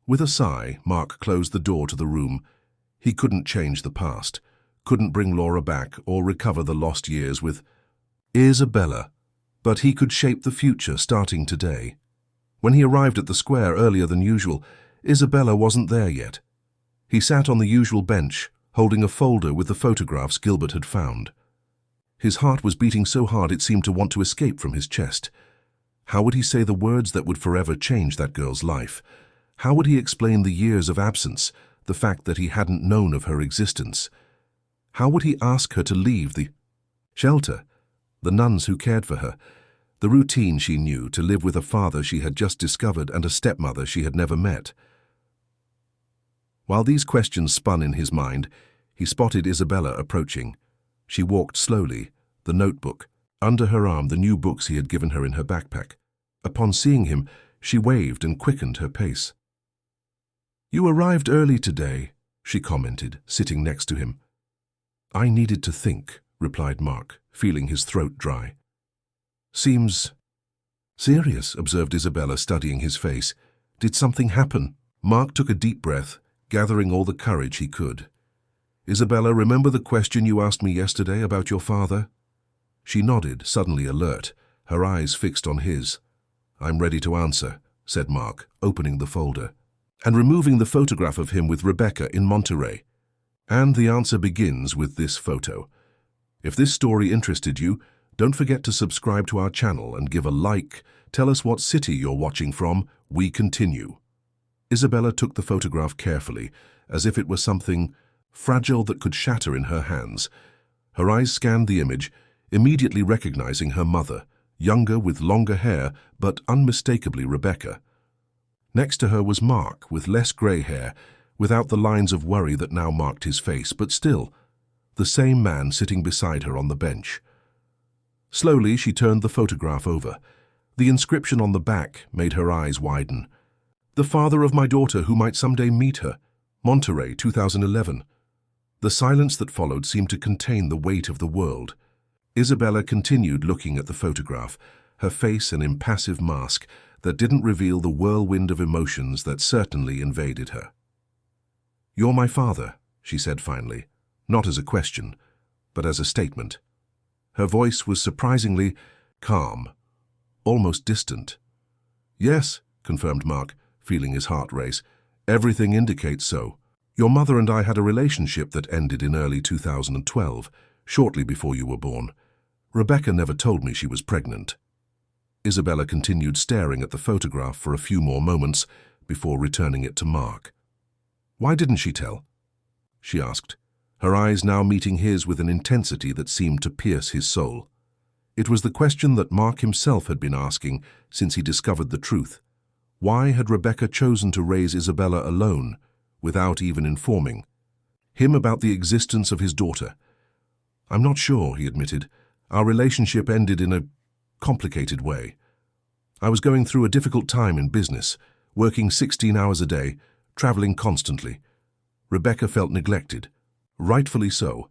Speaker 1: With a sigh, Mark closed the door to the room. He couldn't change the past, couldn't bring Laura back or recover the lost years with Isabella, but he could shape the future starting today. When he arrived at the square earlier than usual, Isabella wasn't there yet. He sat on the usual bench, holding a folder with the photographs Gilbert had found. His heart was beating so hard it seemed to want to escape from his chest. How would he say the words that would forever change that girl's life? How would he explain the years of absence, the fact that he hadn't known of her existence? How would he ask her to leave the shelter, the nuns who cared for her, the routine she knew, to live with a father she had just discovered and a stepmother she had never met? While these questions spun in his mind, he spotted Isabella approaching. She walked slowly, the notebook, under her arm, the new books he had given her in her backpack. Upon seeing him, she waved and quickened her pace. "You arrived early today," she commented, sitting next to him. "I needed to think," replied Mark, feeling his throat dry. "Seems serious," observed Isabella, studying his face. "Did something happen?" Mark took a deep breath, gathering all the courage he could. "Isabella, remember the question you asked me yesterday about your father?" She nodded, suddenly alert, her eyes fixed on his. "I'm ready to answer," said Mark, opening the folder, and removing the photograph of him with Rebecca in Monterey. "And the answer begins with this photo. If this story interested you, don't forget to subscribe to our channel and give a like. Tell us what city you're watching from. We continue." Isabella took the photograph carefully, as if it were something fragile that could shatter in her hands. Her eyes scanned the image, immediately recognizing her mother, younger with longer hair, but unmistakably Rebecca. Next to her was Mark, with less grey hair, without the lines of worry that now marked his face, but still, the same man sitting beside her on the bench. Slowly, she turned the photograph over. The inscription on the back made her eyes widen. "The father of my daughter who might someday meet her. Monterey, 2011. The silence that followed seemed to contain the weight of the world. Isabella continued looking at the photograph, her face an impassive mask that didn't reveal the whirlwind of emotions that certainly invaded her. "You're my father," she said finally, not as a question, but as a statement. Her voice was surprisingly calm, almost distant. "Yes," confirmed Mark, feeling his heart race. "Everything indicates so. Your mother and I had a relationship that ended in early 2012, shortly before you were born. Rebecca never told me she was pregnant." Isabella continued staring at the photograph for a few more moments before returning it to Mark. "Why didn't she tell?" she asked. her eyes now meeting his with an intensity that seemed to pierce his soul. It was the question that Mark himself had been asking since he discovered the truth. Why had Rebecca chosen to raise Isabella alone, without even informing him about the existence of his daughter? "I'm not sure," he admitted. "Our relationship ended in a complicated way. I was going through a difficult time in business, working 16 hours a day, traveling constantly. Rebecca felt neglected. Rightfully so.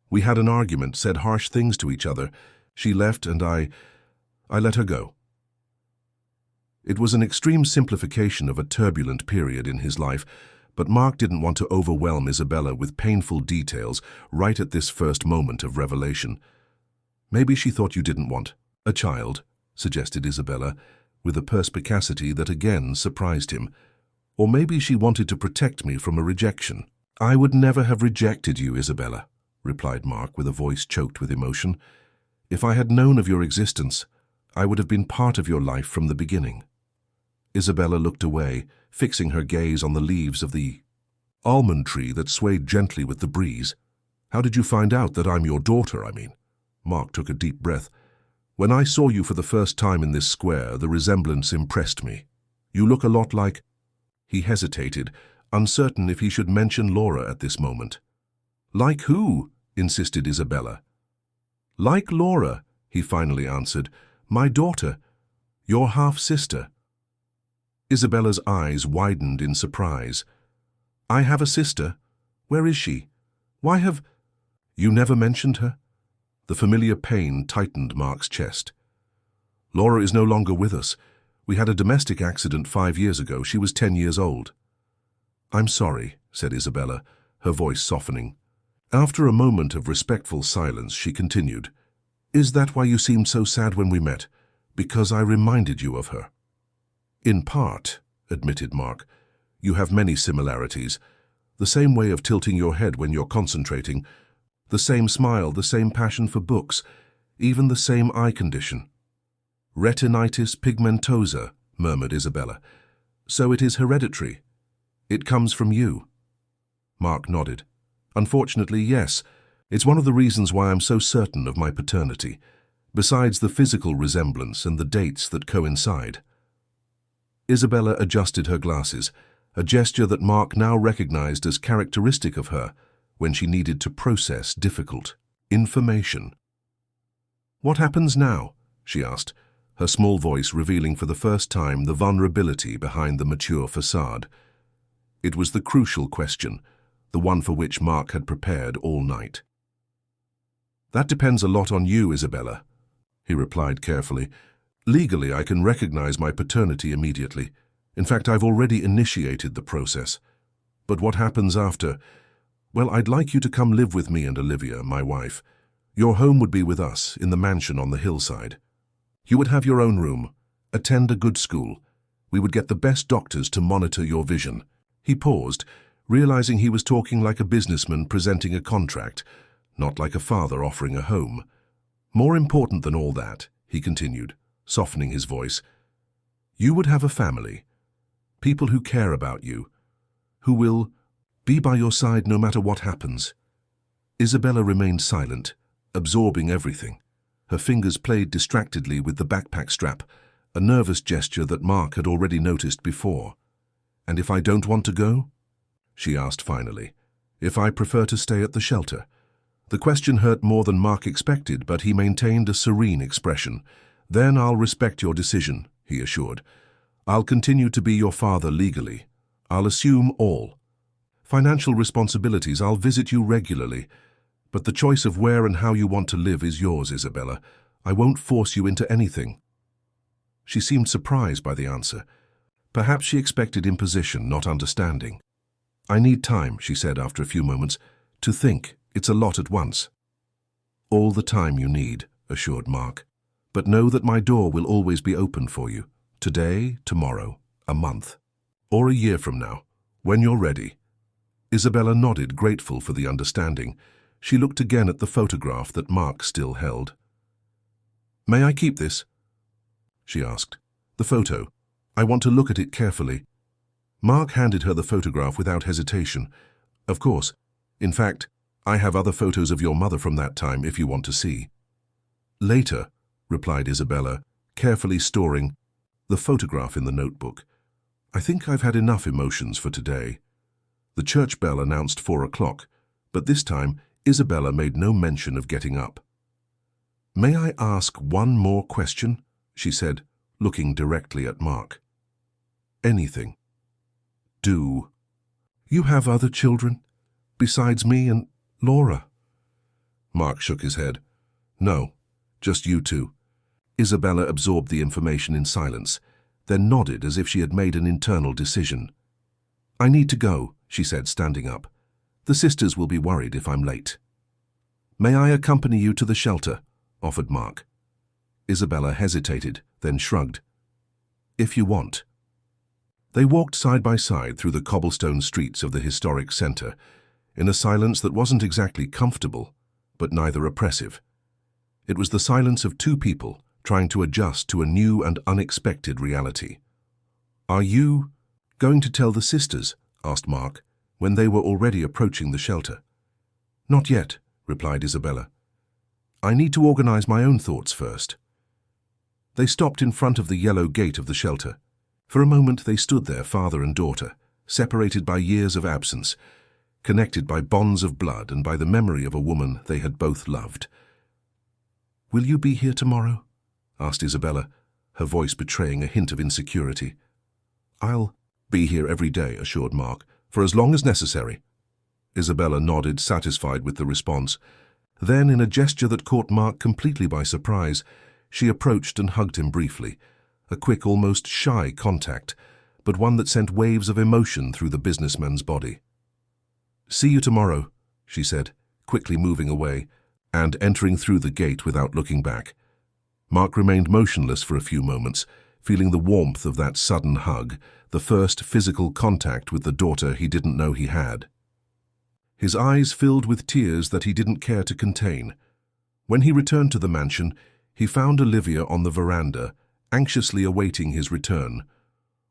Speaker 1: We had an argument, said harsh things to each other. She left and I let her go." It was an extreme simplification of a turbulent period in his life, but Mark didn't want to overwhelm Isabella with painful details right at this first moment of revelation. "Maybe she thought you didn't want a child," suggested Isabella, with a perspicacity that again surprised him. "Or maybe she wanted to protect me from a rejection." "I would never have rejected you, Isabella," replied Mark with a voice choked with emotion. "If I had known of your existence, I would have been part of your life from the beginning." Isabella looked away, fixing her gaze on the leaves of the almond tree that swayed gently with the breeze. "How did you find out that I'm your daughter, I mean?" Mark took a deep breath. "When I saw you for the first time in this square, the resemblance impressed me. You look a lot like—" He hesitated, uncertain if he should mention Laura at this moment. "Like who?" insisted Isabella. "Like Laura," he finally answered. "My daughter. Your half-sister." Isabella's eyes widened in surprise. "I have a sister. Where is she? Why have—" "You never mentioned her?" The familiar pain tightened Mark's chest. "Laura is no longer with us. We had a domestic accident 5 years ago. She was 10 years old." "I'm sorry," said Isabella, her voice softening. After a moment of respectful silence, she continued, "Is that why you seemed so sad when we met? Because I reminded you of her?" "In part," admitted Mark. "You have many similarities. The same way of tilting your head when you're concentrating, the same smile, the same passion for books, even the same eye condition." "Retinitis pigmentosa," murmured Isabella. "So it is hereditary. It comes from you." Mark nodded. "Unfortunately, yes. It's one of the reasons why I'm so certain of my paternity, besides the physical resemblance and the dates that coincide." Isabella adjusted her glasses, a gesture that Mark now recognized as characteristic of her when she needed to process difficult information. "What happens now?" she asked, her small voice revealing for the first time the vulnerability behind the mature facade. It was the crucial question, the one for which Mark had prepared all night. "That depends a lot on you, Isabella," he replied carefully. "Legally, I can recognize my paternity immediately. In fact, I've already initiated the process. But what happens after? Well, I'd like you to come live with me and Olivia, my wife. Your home would be with us, in the mansion on the hillside. You would have your own room, attend a good school. We would get the best doctors to monitor your vision." He paused, realizing he was talking like a businessman presenting a contract, not like a father offering a home. "More important than all that," he continued, softening his voice, "you would have a family, people who care about you, who will be by your side no matter what happens." Isabella remained silent, absorbing everything. Her fingers played distractedly with the backpack strap, a nervous gesture that Mark had already noticed before. "And if I don't want to go?" she asked finally. "If I prefer to stay at the shelter?" The question hurt more than Mark expected, but he maintained a serene expression. "Then I'll respect your decision," he assured. "I'll continue to be your father legally. I'll assume all financial responsibilities. I'll visit you regularly. But the choice of where and how you want to live is yours, Isabella. I won't force you into anything." She seemed surprised by the answer. Perhaps she expected imposition, not understanding. "I need time," she said after a few moments, "to think. It's a lot at once." "All the time you need," assured Mark. "But know that my door will always be open for you. Today, tomorrow, a month, or a year from now, when you're ready." Isabella nodded, grateful for the understanding. She looked again at the photograph that Mark still held. "May I keep this?" she asked. "The photo. I want to look at it carefully." Mark handed her the photograph without hesitation. "Of course. In fact, I have other photos of your mother from that time if you want to see." "Later," replied Isabella, carefully storing the photograph in the notebook. "I think I've had enough emotions for today." The church bell announced 4 o'clock, but this time Isabella made no mention of getting up. "May I ask one more question?" she said, looking directly at Mark. "Anything." "Do you have other children, besides me and Laura?" Mark shook his head. "No, just you two." Isabella absorbed the information in silence, then nodded as if she had made an internal decision. "I need to go," she said, standing up. "The sisters will be worried if I'm late." "May I accompany you to the shelter?" offered Mark. Isabella hesitated, then shrugged. "If you want." They walked side by side through the cobblestone streets of the historic center, in a silence that wasn't exactly comfortable, but neither oppressive. It was the silence of two people trying to adjust to a new and unexpected reality. "Are you going to tell the sisters?" asked Mark, when they were already approaching the shelter. "Not yet," replied Isabella. "I need to organize my own thoughts first." They stopped in front of the yellow gate of the shelter. For a moment they stood there, father and daughter, separated by years of absence, connected by bonds of blood and by the memory of a woman they had both loved. "Will you be here tomorrow?" asked Isabella, her voice betraying a hint of insecurity. "I'll be here every day," assured Mark, "for as long as necessary." Isabella nodded, satisfied with the response. Then, in a gesture that caught Mark completely by surprise, she approached and hugged him briefly, a quick, almost shy contact, but one that sent waves of emotion through the businessman's body. "See you tomorrow," she said, quickly moving away and entering through the gate without looking back. Mark remained motionless for a few moments, feeling the warmth of that sudden hug, the first physical contact with the daughter he didn't know he had. His eyes filled with tears that he didn't care to contain. When he returned to the mansion, he found Olivia on the veranda, anxiously awaiting his return.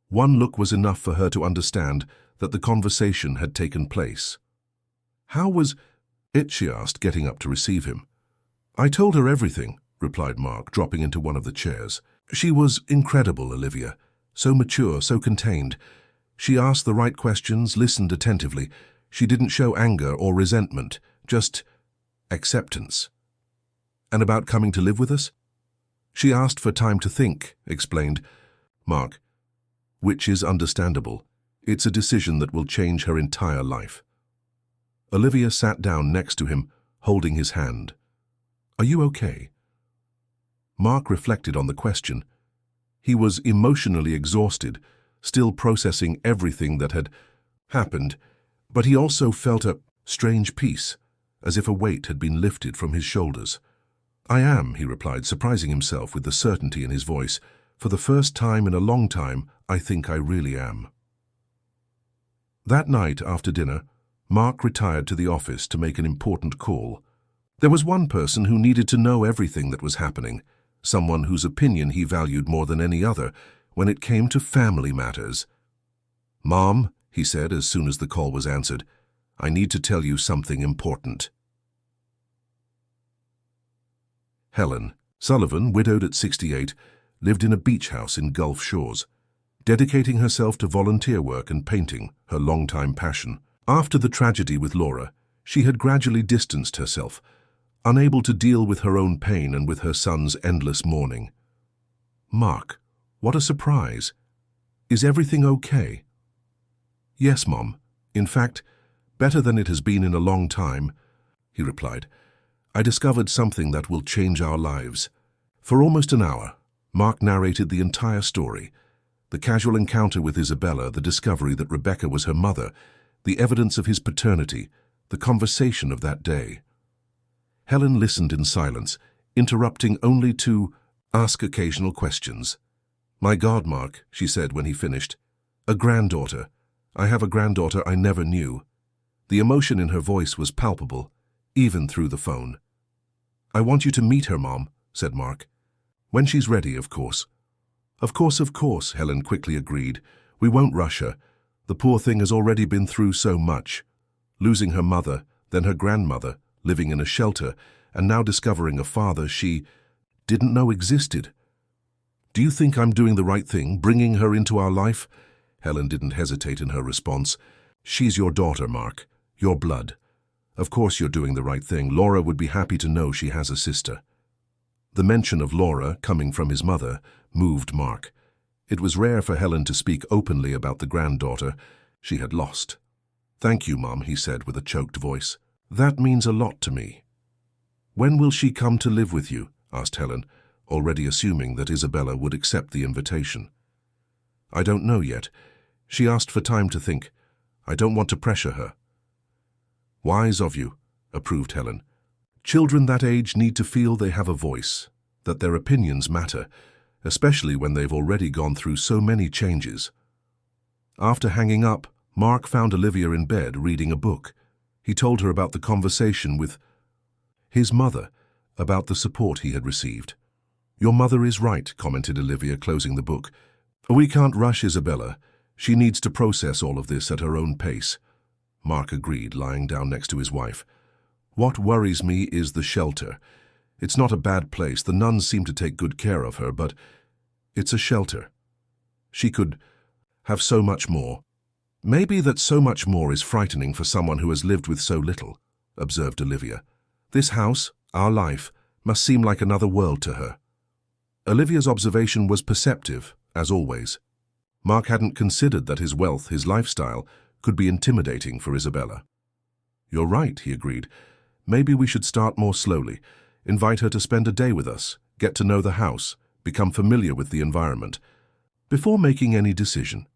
Speaker 1: One look was enough for her to understand that the conversation had taken place. "How was it?" she asked, getting up to receive him. "I told her everything," replied Mark, dropping into one of the chairs. "She was incredible, Olivia. So mature, so contained. She asked the right questions, listened attentively. She didn't show anger or resentment, just acceptance." "And about coming to live with us?" "She asked for time to think," explained Mark. "Which is understandable. It's a decision that will change her entire life." Olivia sat down next to him, holding his hand. "Are you okay?" Mark reflected on the question. He was emotionally exhausted, still processing everything that had happened, but he also felt a strange peace, as if a weight had been lifted from his shoulders. "I am," he replied, surprising himself with the certainty in his voice. "For the first time in a long time, I think I really am." That night, after dinner, Mark retired to the office to make an important call. There was one person who needed to know everything that was happening, someone whose opinion he valued more than any other when it came to family matters. "Mom," he said as soon as the call was answered, "I need to tell you something important." Helen Sullivan, widowed at 68, lived in a beach house in Gulf Shores, dedicating herself to volunteer work and painting, her longtime passion. After the tragedy with Laura, she had gradually distanced herself, unable to deal with her own pain and with her son's endless mourning. "Mark, what a surprise. Is everything okay?" "Yes, Mom. In fact, better than it has been in a long time," he replied. "I discovered something that will change our lives." For almost an hour, Mark narrated the entire story: the casual encounter with Isabella, the discovery that Rebecca was her mother, the evidence of his paternity, the conversation of that day. Helen listened in silence, interrupting only to ask occasional questions. "My God, Mark," she said when he finished. "A granddaughter. I have a granddaughter I never knew." The emotion in her voice was palpable, even through the phone. "I want you to meet her, Mom," said Mark. "When she's ready, of course." Of course," Helen quickly agreed. "We won't rush her. The poor thing has already been through so much. Losing her mother, then her grandmother, living in a shelter, and now discovering a father she didn't know existed. "Do you think I'm doing the right thing, bringing her into our life?" Helen didn't hesitate in her response. "She's your daughter, Mark. Your blood. Of course you're doing the right thing. Laura would be happy to know she has a sister." The mention of Laura, coming from his mother, moved Mark. It was rare for Helen to speak openly about the granddaughter she had lost. "Thank you, Mum," he said with a choked voice. "That means a lot to me." "When will she come to live with you?" asked Helen, already assuming that Isabella would accept the invitation. "I don't know yet. She asked for time to think. I don't want to pressure her." "Wise of you," approved Helen. "Children that age need to feel they have a voice, that their opinions matter, especially when they've already gone through so many changes." After hanging up, Mark found Olivia in bed reading a book. He told her about the conversation with his mother, about the support he had received. "Your mother is right," commented Olivia, closing the book. "We can't rush Isabella. She needs to process all of this at her own pace." Mark agreed, lying down next to his wife. "What worries me is the shelter. It's not a bad place. The nuns seem to take good care of her, but it's a shelter. She could have so much more." "Maybe that so much more is frightening for someone who has lived with so little," observed Olivia. "This house, our life, must seem like another world to her." Olivia's observation was perceptive, as always. Mark hadn't considered that his wealth, his lifestyle, could be intimidating for Isabella. "You're right," he agreed. "Maybe we should start more slowly. Invite her to spend a day with us, get to know the house, become familiar with the environment, before making any decision."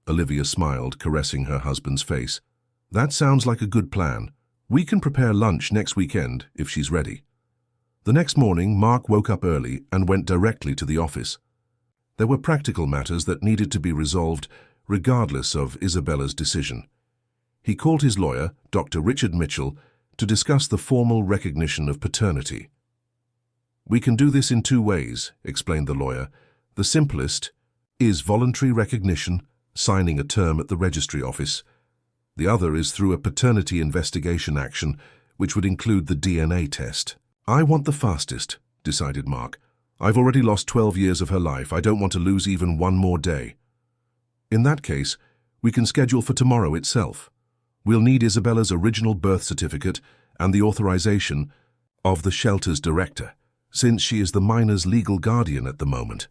Speaker 1: Olivia smiled, caressing her husband's face. "That sounds like a good plan. We can prepare lunch next weekend if she's ready." The next morning, Mark woke up early and went directly to the office. There were practical matters that needed to be resolved regardless of Isabella's decision. He called his lawyer, Dr. Richard Mitchell, to discuss the formal recognition of paternity. "We can do this in two ways," explained the lawyer. "The simplest is voluntary recognition, signing a term at the registry office. The other is through a paternity investigation action, which would include the DNA test." "I want the fastest," decided Mark. "I've already lost 12 years of her life. I don't want to lose even one more day." "In that case, we can schedule for tomorrow itself. We'll need Isabella's original birth certificate and the authorization of the shelter's director, since she is the minor's legal guardian at the moment.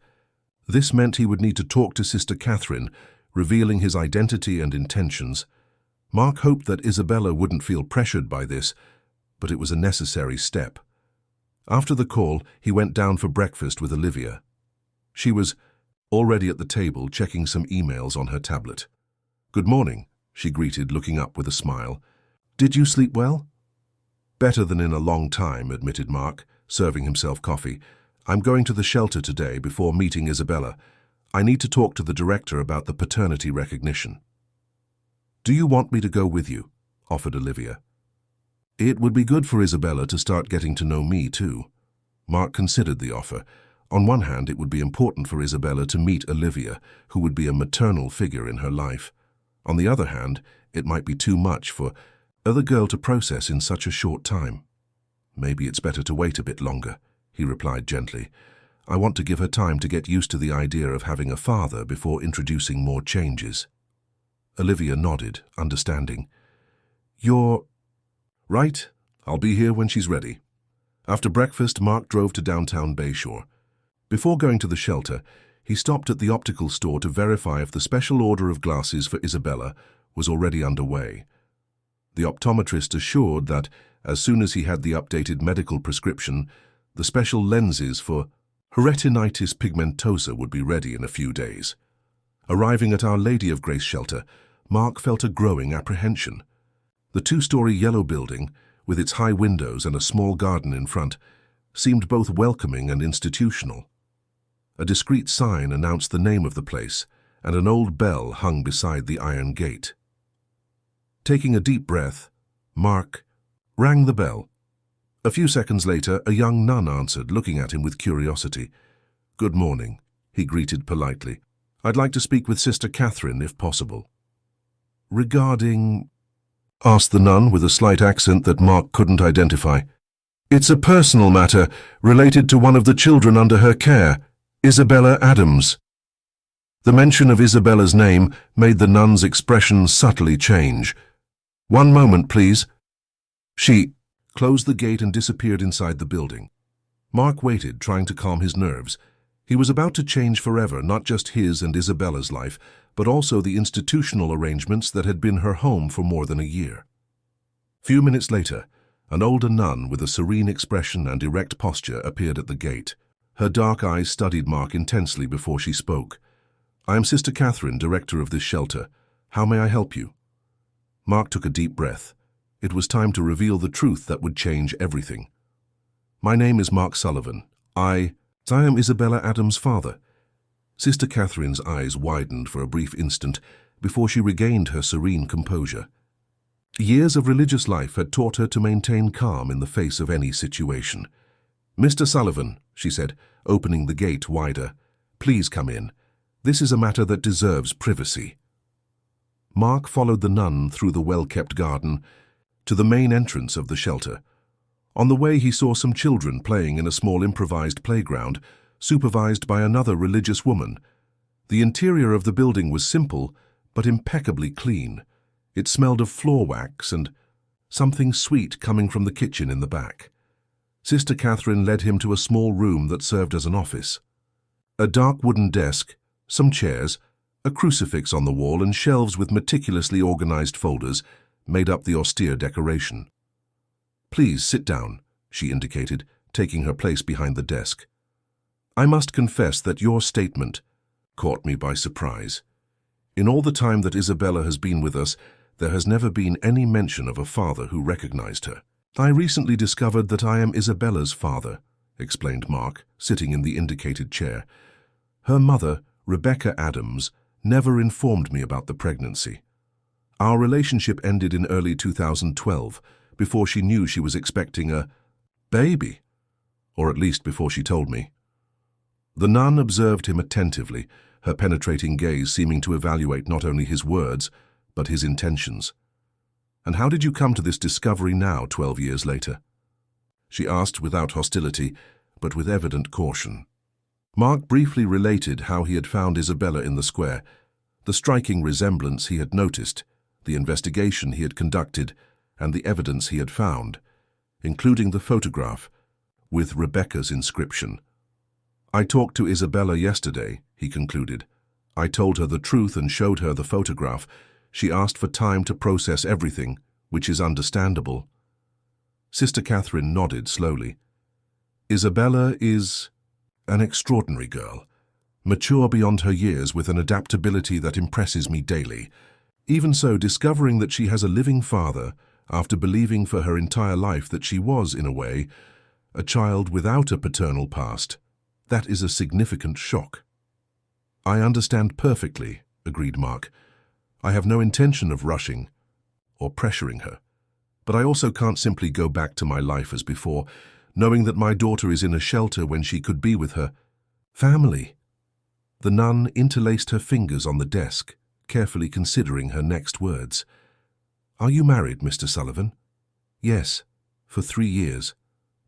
Speaker 1: This meant he would need to talk to Sister Catherine, revealing his identity and intentions. Mark hoped that Isabella wouldn't feel pressured by this, but it was a necessary step. After the call, he went down for breakfast with Olivia. She was already at the table, checking some emails on her tablet. "Good morning," she greeted, looking up with a smile. "Did you sleep well?" "Better than in a long time," admitted Mark, serving himself coffee. "I'm going to the shelter today before meeting Isabella. I need to talk to the director about the paternity recognition." "Do you want me to go with you?" offered Olivia. "It would be good for Isabella to start getting to know me too." Mark considered the offer. On one hand, it would be important for Isabella to meet Olivia, who would be a maternal figure in her life. On the other hand, it might be too much for the girl to process in such a short time. "Maybe it's better to wait a bit longer," he replied gently. "I want to give her time to get used to the idea of having a father before introducing more changes." Olivia nodded, understanding. "You're right. I'll be here when she's ready." After breakfast, Mark drove to downtown Bayshore. Before going to the shelter, he stopped at the optical store to verify if the special order of glasses for Isabella was already underway. The optometrist assured that, as soon as he had the updated medical prescription, the special lenses for retinitis pigmentosa would be ready in a few days. Arriving at Our Lady of Grace shelter, Mark felt a growing apprehension. The two-story yellow building, with its high windows and a small garden in front, seemed both welcoming and institutional. A discreet sign announced the name of the place, and an old bell hung beside the iron gate. Taking a deep breath, Mark rang the bell. A few seconds later, a young nun answered, looking at him with curiosity. "Good morning," he greeted politely. "I'd like to speak with Sister Catherine, if possible." "Regarding asked the nun with a slight accent that Mark couldn't identify. It's a personal matter related to one of the children under her care, Isabella Adams. The mention of Isabella's name made the nun's expression subtly change. One moment, please. She closed the gate and disappeared inside the building. Mark waited, trying to calm his nerves. He was about to change forever, not just his and Isabella's life, but also the institutional arrangements that had been her home for more than a year. Few minutes later, an older nun with a serene expression and erect posture appeared at the gate. Her dark eyes studied Mark intensely before she spoke. I am Sister Catherine, director of this shelter. How may I help you? Mark took a deep breath. It was time to reveal the truth that would change everything. My name is Mark Sullivan. I am Isabella Adams' father. Sister Catherine's eyes widened for a brief instant before she regained her serene composure. Years of religious life had taught her to maintain calm in the face of any situation. Mr. Sullivan, she said, opening the gate wider, please come in. This is a matter that deserves privacy. Mark followed the nun through the well-kept garden to the main entrance of the shelter. On the way, he saw some children playing in a small improvised playground, supervised by another religious woman. The interior of the building was simple, but impeccably clean. It smelled of floor wax and something sweet coming from the kitchen in the back. Sister Catherine led him to a small room that served as an office. A dark wooden desk, some chairs, a crucifix on the wall, and shelves with meticulously organized folders made up the austere decoration. Please sit down, she indicated, taking her place behind the desk. I must confess that your statement caught me by surprise. In all the time that Isabella has been with us, there has never been any mention of a father who recognized her. I recently discovered that I am Isabella's father, explained Mark, sitting in the indicated chair. Her mother, Rebecca Adams, never informed me about the pregnancy. Our relationship ended in early 2012, before she knew she was expecting a baby, or at least before she told me. The nun observed him attentively, her penetrating gaze seeming to evaluate not only his words, but his intentions. And how did you come to this discovery now, 12 years later? She asked without hostility, but with evident caution. Mark briefly related how he had found Isabella in the square, the striking resemblance he had noticed, the investigation he had conducted, and the evidence he had found, including the photograph with Rebecca's inscription. I talked to Isabella yesterday, he concluded. I told her the truth and showed her the photograph. She asked for time to process everything, which is understandable. Sister Catherine nodded slowly. Isabella is an extraordinary girl, mature beyond her years with an adaptability that impresses me daily. Even so, discovering that she has a living father, after believing for her entire life that she was, in a way, a child without a paternal past, that is a significant shock. I understand perfectly, agreed Mark. I have no intention of rushing or pressuring her, but I also can't simply go back to my life as before, knowing that my daughter is in a shelter when she could be with her family. The nun interlaced her fingers on the desk, carefully considering her next words. Are you married, Mr. Sullivan? Yes, for 3 years.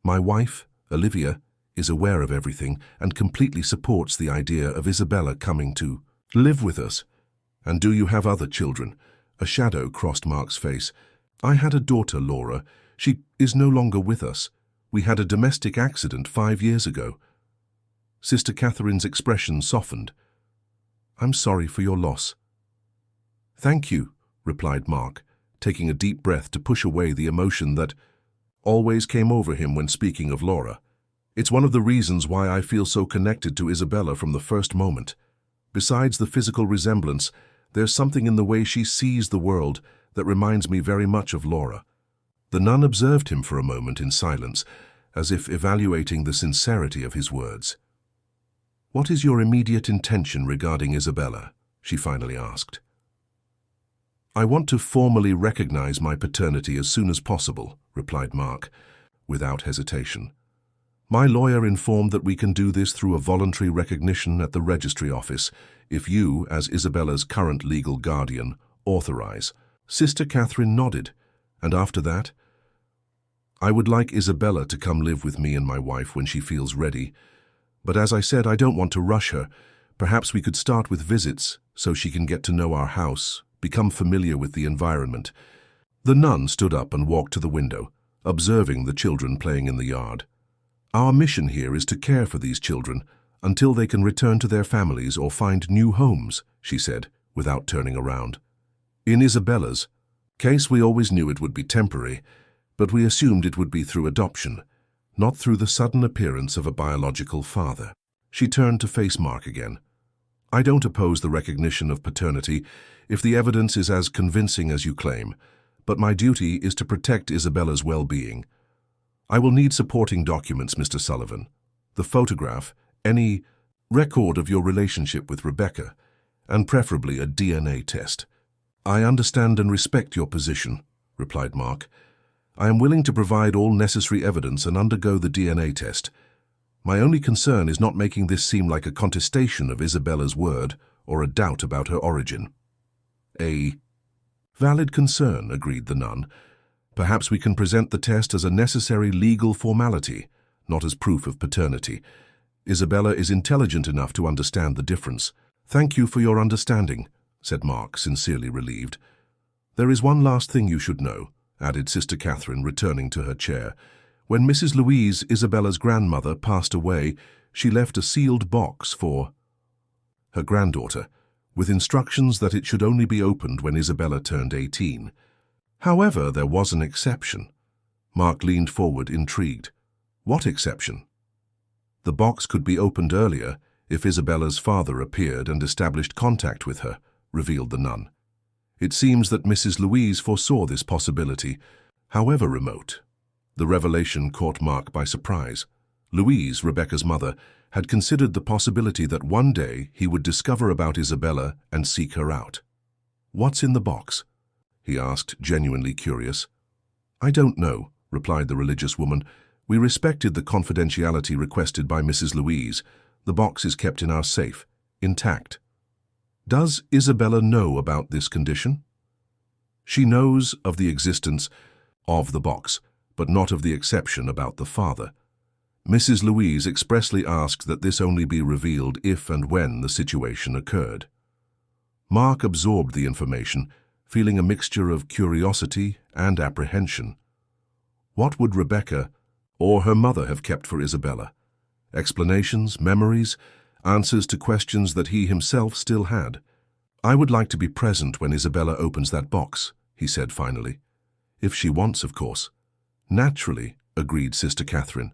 Speaker 1: My wife, Olivia, is aware of everything and completely supports the idea of Isabella coming to live with us. And do you have other children? A shadow crossed Mark's face. I had a daughter, Laura. She is no longer with us. We had a domestic accident 5 years ago. Sister Catherine's expression softened. I'm sorry for your loss. Thank you, replied Mark, taking a deep breath to push away the emotion that always came over him when speaking of Laura. It's one of the reasons why I feel so connected to Isabella from the first moment. Besides the physical resemblance, there's something in the way she sees the world that reminds me very much of Laura. The nun observed him for a moment in silence, as if evaluating the sincerity of his words. What is your immediate intention regarding Isabella? She finally asked. I want to formally recognize my paternity as soon as possible, replied Mark, without hesitation. My lawyer informed that we can do this through a voluntary recognition at the registry office, if you, as Isabella's current legal guardian, authorize. Sister Catherine nodded, And after that? I would like Isabella to come live with me and my wife when she feels ready. But as I said, I don't want to rush her. Perhaps we could start with visits so she can get to know our house, become familiar with the environment. The nun stood up and walked to the window, observing the children playing in the yard. Our mission here is to care for these children until they can return to their families or find new homes, she said, without turning around. In Isabella's case, we always knew it would be temporary, but we assumed it would be through adoption, not through the sudden appearance of a biological father. She turned to face Mark again. I don't oppose the recognition of paternity if the evidence is as convincing as you claim, but my duty is to protect Isabella's well-being. I will need supporting documents, Mr. Sullivan. The photograph, any record of your relationship with Rebecca, and preferably a DNA test. I understand and respect your position, replied Mark. I am willing to provide all necessary evidence and undergo the DNA test. My only concern is not making this seem like a contestation of Isabella's word or a doubt about her origin. A valid concern, agreed the nun. Perhaps we can present the test as a necessary legal formality, not as proof of paternity. Isabella is intelligent enough to understand the difference. Thank you for your understanding, said Mark, sincerely relieved. There is one last thing you should know, added Sister Catherine, returning to her chair. When Mrs. Louise, Isabella's grandmother, passed away, she left a sealed box for her granddaughter, with instructions that it should only be opened when Isabella turned 18. However, there was an exception. Mark leaned forward, intrigued. What exception? The box could be opened earlier if Isabella's father appeared and established contact with her, revealed the nun. It seems that Mrs. Louise foresaw this possibility, however remote. The revelation caught Mark by surprise. Louise, Rebecca's mother, had considered the possibility that one day he would discover about Isabella and seek her out. What's in the box? He asked, genuinely curious. I don't know, replied the religious woman. We respected the confidentiality requested by Mrs. Louise. The box is kept in our safe, intact. Does Isabella know about this condition? She knows of the existence of the box, but not of the exception about the father. Mrs. Louise expressly asked that this only be revealed if and when the situation occurred. Mark absorbed the information, feeling a mixture of curiosity and apprehension. What would Rebecca or her mother have kept for Isabella? Explanations, memories, answers to questions that he himself still had. I would like to be present when Isabella opens that box, he said finally. If she wants, of course. Naturally, agreed Sister Catherine.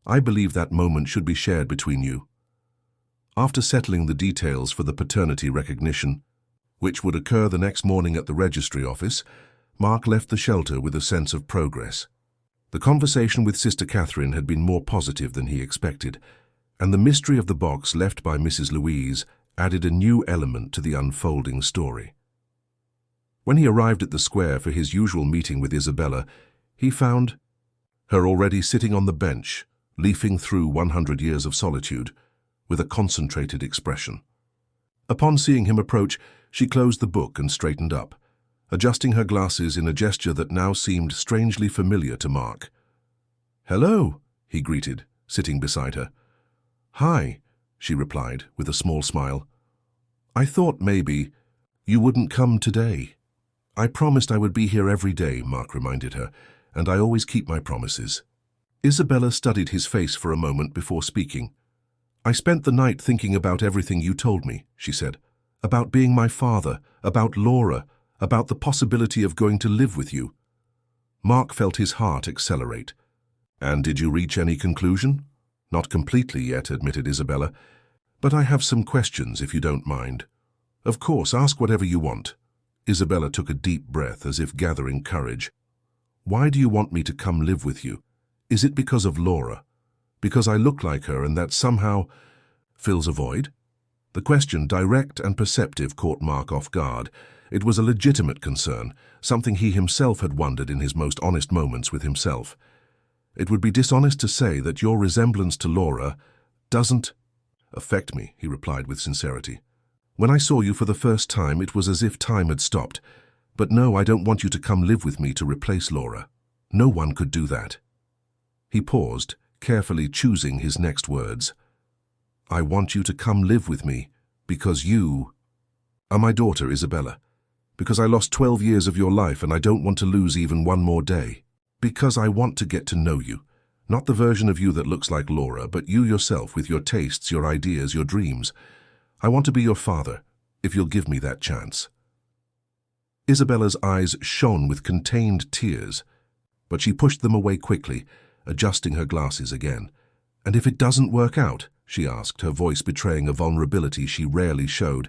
Speaker 1: I believe that moment should be shared between you. After settling the details for the paternity recognition, which would occur the next morning at the registry office, Mark left the shelter with a sense of progress. The conversation with Sister Catherine had been more positive than he expected, and the mystery of the box left by Mrs. Louise added a new element to the unfolding story. When he arrived at the square for his usual meeting with Isabella, he found her already sitting on the bench, leafing through 100 Years of Solitude, with a concentrated expression. Upon seeing him approach, she closed the book and straightened up, adjusting her glasses in a gesture that now seemed strangely familiar to Mark. "Hello," he greeted, sitting beside her. "Hi," she replied, with a small smile. "I thought maybe you wouldn't come today." "I promised I would be here every day," Mark reminded her, "and I always keep my promises." Isabella studied his face for a moment before speaking. "I spent the night thinking about everything you told me," she said. "About being my father, about Laura, about the possibility of going to live with you." Mark felt his heart accelerate. "And did you reach any conclusion?" "Not completely yet," admitted Isabella. "But I have some questions, if you don't mind." "Of course, ask whatever you want." Isabella took a deep breath, as if gathering courage. "Why do you want me to come live with you? Is it because of Laura? Because I look like her and that somehow fills a void?" The question, direct and perceptive, caught Mark off guard. It was a legitimate concern, something he himself had wondered in his most honest moments with himself. "It would be dishonest to say that your resemblance to Laura doesn't affect me," he replied with sincerity. "When I saw you for the first time, it was as if time had stopped. But no, I don't want you to come live with me to replace Laura. No one could do that. He paused, carefully choosing his next words. I want you to come live with me because you are my daughter, Isabella. Because I lost 12 years of your life and I don't want to lose even one more day. Because I want to get to know you. Not the version of you that looks like Laura, but you yourself with your tastes, your ideas, your dreams. I want to be your father, if you'll give me that chance. Isabella's eyes shone with contained tears, but she pushed them away quickly, adjusting her glasses again. And if it doesn't work out, she asked, her voice betraying a vulnerability she rarely showed,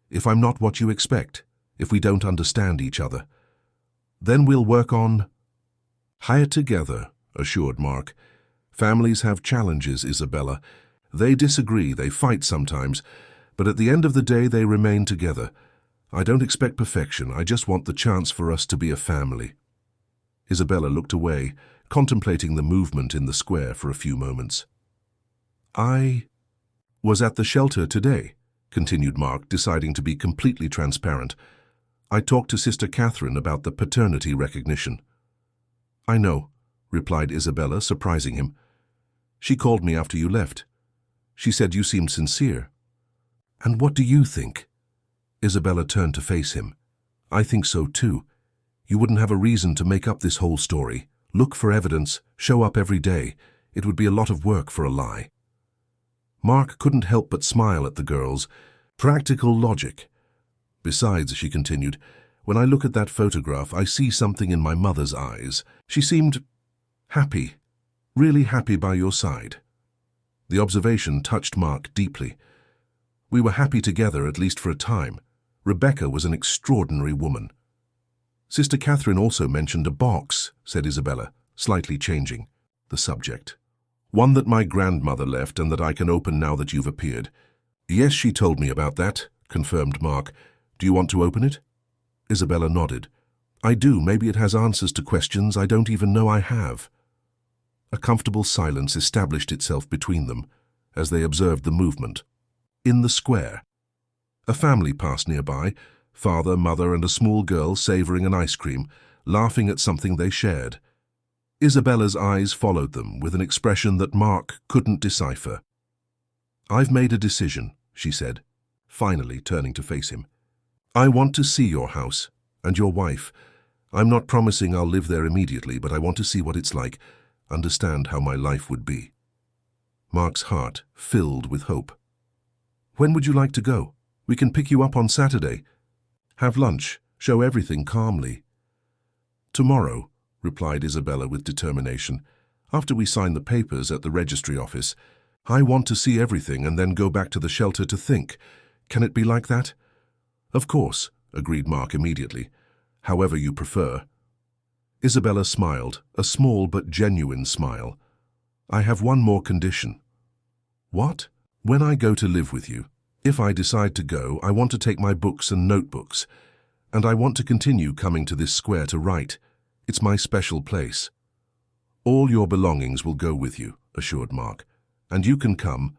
Speaker 1: if I'm not what you expect, if we don't understand each other, then we'll work on higher together, assured Mark. Families have challenges, Isabella. They disagree, they fight sometimes, but at the end of the day they remain together. I don't expect perfection, I just want the chance for us to be a family. Isabella looked away, contemplating the movement in the square for a few moments. I was at the shelter today, continued Mark, deciding to be completely transparent. I talked to Sister Catherine about the paternity recognition. I know, replied Isabella, surprising him. She called me after you left. She said you seemed sincere. And what do you think? Isabella turned to face him. I think so too. You wouldn't have a reason to make up this whole story. Look for evidence, show up every day. It would be a lot of work for a lie. Mark couldn't help but smile at the girls. Practical logic. Besides, she continued, when I look at that photograph, I see something in my mother's eyes. She seemed happy, really happy by your side. The observation touched Mark deeply. We were happy together, at least for a time. Rebecca was an extraordinary woman. Sister Catherine also mentioned a box, said Isabella, slightly changing the subject. One that my grandmother left and that I can open now that you've appeared. Yes, she told me about that, confirmed Mark. Do you want to open it? Isabella nodded. I do. Maybe it has answers to questions I don't even know I have. A comfortable silence established itself between them as they observed the movement. In the square, a family passed nearby, father, mother, and a small girl savoring an ice cream, laughing at something they shared. Isabella's eyes followed them with an expression that Mark couldn't decipher. I've made a decision, she said, finally turning to face him. I want to see your house and your wife. I'm not promising I'll live there immediately, but I want to see what it's like, understand how my life would be. Mark's heart filled with hope. When would you like to go? We can pick you up on Saturday. Have lunch, show everything calmly. Tomorrow, replied Isabella with determination, after we sign the papers at the registry office. I want to see everything and then go back to the shelter to think. Can it be like that? Of course, agreed Mark immediately. However you prefer. Isabella smiled, a small but genuine smile. I have one more condition. What? When I go to live with you, if I decide to go, I want to take my books and notebooks, and I want to continue coming to this square to write. It's my special place. All your belongings will go with you, assured Mark, and you can come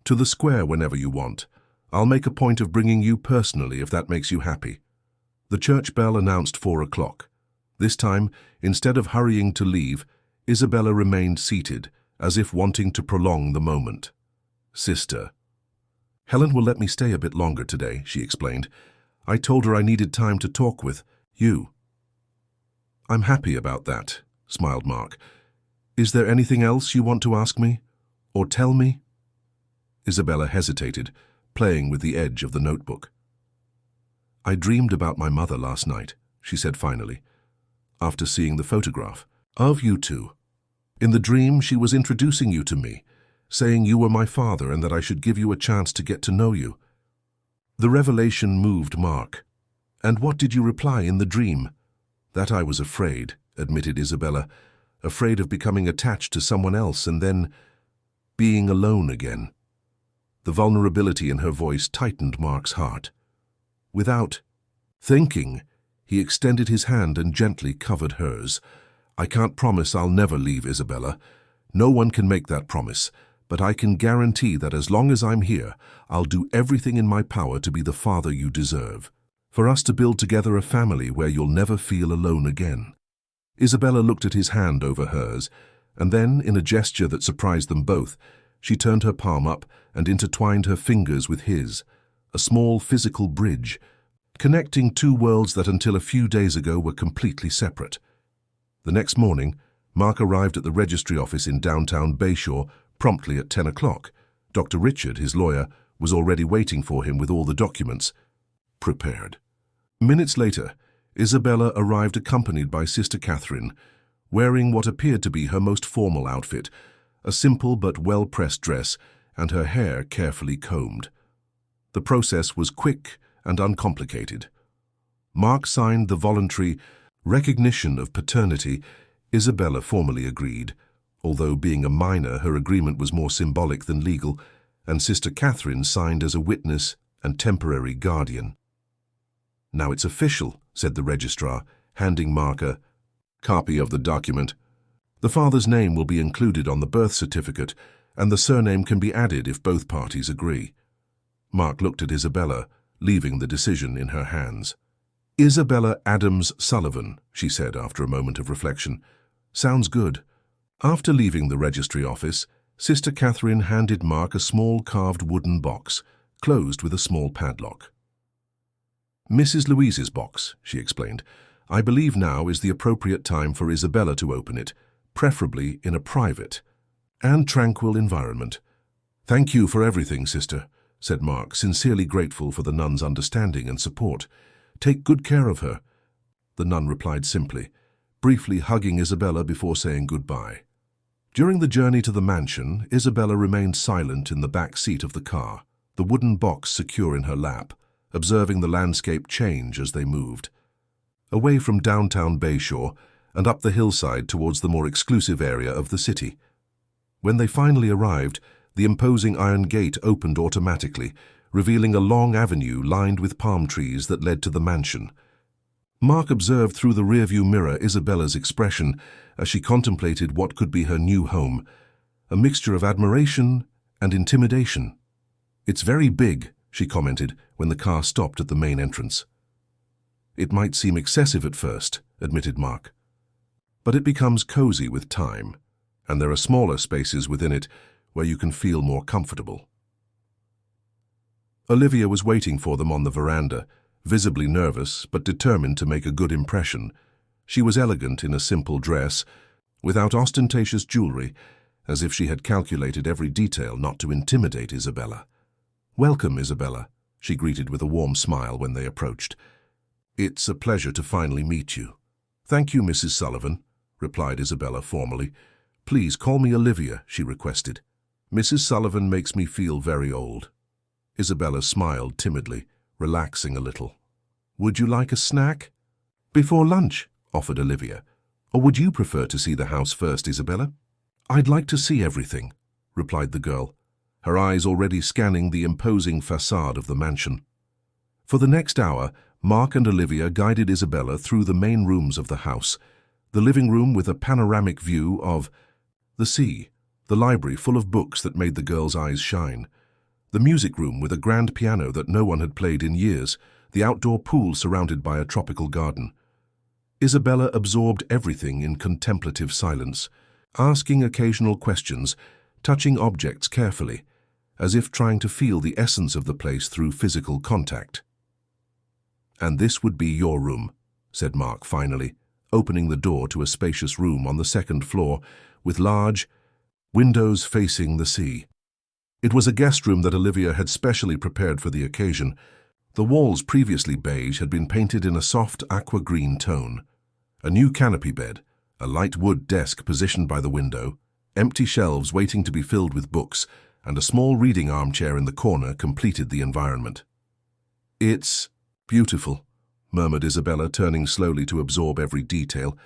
Speaker 1: to the square whenever you want. I'll make a point of bringing you personally if that makes you happy. The church bell announced 4 o'clock. This time, instead of hurrying to leave, Isabella remained seated, as if wanting to prolong the moment. Sister. Helen will let me stay a bit longer today, she explained. I told her I needed time to talk with you. I'm happy about that, smiled Mark. Is there anything else you want to ask me? Or tell me? Isabella hesitated, playing with the edge of the notebook. I dreamed about my mother last night, she said finally, after seeing the photograph of you two. In the dream, she was introducing you to me, saying you were my father and that I should give you a chance to get to know you. The revelation moved Mark. And what did you reply in the dream? That I was afraid, admitted Isabella, afraid of becoming attached to someone else and then being alone again. The vulnerability in her voice tightened Mark's heart. Without thinking, he extended his hand and gently covered hers. I can't promise I'll never leave, Isabella. No one can make that promise, but I can guarantee that as long as I'm here, I'll do everything in my power to be the father you deserve. For us to build together a family where you'll never feel alone again." Isabella looked at his hand over hers, and then, in a gesture that surprised them both, she turned her palm up and intertwined her fingers with his, a small physical bridge, connecting two worlds that until a few days ago were completely separate. The next morning, Mark arrived at the registry office in downtown Bayshore promptly at 10 o'clock. Dr. Richard, his lawyer, was already waiting for him with all the documents prepared. Minutes later, Isabella arrived accompanied by Sister Catherine, wearing what appeared to be her most formal outfit, a simple but well-pressed dress, and her hair carefully combed. The process was quick and uncomplicated. Mark signed the voluntary recognition of paternity. Isabella formally agreed, although being a minor her agreement was more symbolic than legal, and Sister Catherine signed as a witness and temporary guardian. "Now it's official," said the registrar, handing Mark a copy of the document. "The father's name will be included on the birth certificate, and the surname can be added if both parties agree." Mark looked at Isabella, leaving the decision in her hands. "Isabella Adams Sullivan," she said after a moment of reflection. "Sounds good." After leaving the registry office, Sister Catherine handed Mark a small carved wooden box, closed with a small padlock. "Mrs. Louise's box," she explained. "I believe now is the appropriate time for Isabella to open it, preferably in a private and tranquil environment." "Thank you for everything, sister," said Mark, sincerely grateful for the nun's understanding and support. "Take good care of her." The nun replied simply, briefly hugging Isabella before saying goodbye. During the journey to the mansion, Isabella remained silent in the back seat of the car, the wooden box secure in her lap, observing the landscape change as they moved. Away from downtown Bayshore and up the hillside towards the more exclusive area of the city. When they finally arrived, the imposing iron gate opened automatically, revealing a long avenue lined with palm trees that led to the mansion. Mark observed through the rearview mirror Isabella's expression as she contemplated what could be her new home, a mixture of admiration and intimidation. "It's very big," she commented when the car stopped at the main entrance. "It might seem excessive at first," admitted Mark. "But it becomes cozy with time, and there are smaller spaces within it where you can feel more comfortable." Olivia was waiting for them on the veranda, visibly nervous but determined to make a good impression. She was elegant in a simple dress, without ostentatious jewelry, as if she had calculated every detail not to intimidate Isabella. "Welcome, Isabella," she greeted with a warm smile when they approached. "It's a pleasure to finally meet you." "Thank you, Mrs. Sullivan," replied Isabella formally. "Please call me Olivia," she requested. "Mrs. Sullivan makes me feel very old." Isabella smiled timidly, relaxing a little. "Would you like a snack?" "Before lunch," offered Olivia. "Or would you prefer to see the house first, Isabella?" "I'd like to see everything," replied the girl, her eyes already scanning the imposing facade of the mansion. For the next hour, Mark and Olivia guided Isabella through the main rooms of the house, the living room with a panoramic view of the sea, the library full of books that made the girls' eyes shine, the music room with a grand piano that no one had played in years, the outdoor pool surrounded by a tropical garden. Isabella absorbed everything in contemplative silence, asking occasional questions, touching objects carefully, as if trying to feel the essence of the place through physical contact. "And this would be your room," said Mark finally, opening the door to a spacious room on the second floor with large windows facing the sea. It was a guest room that Olivia had specially prepared for the occasion. The walls, previously beige, had been painted in a soft aqua-green tone. A new canopy bed, a light wood desk positioned by the window, empty shelves waiting to be filled with books, and a small reading armchair in the corner completed the environment. "It's beautiful," murmured Isabella, turning slowly to absorb every detail.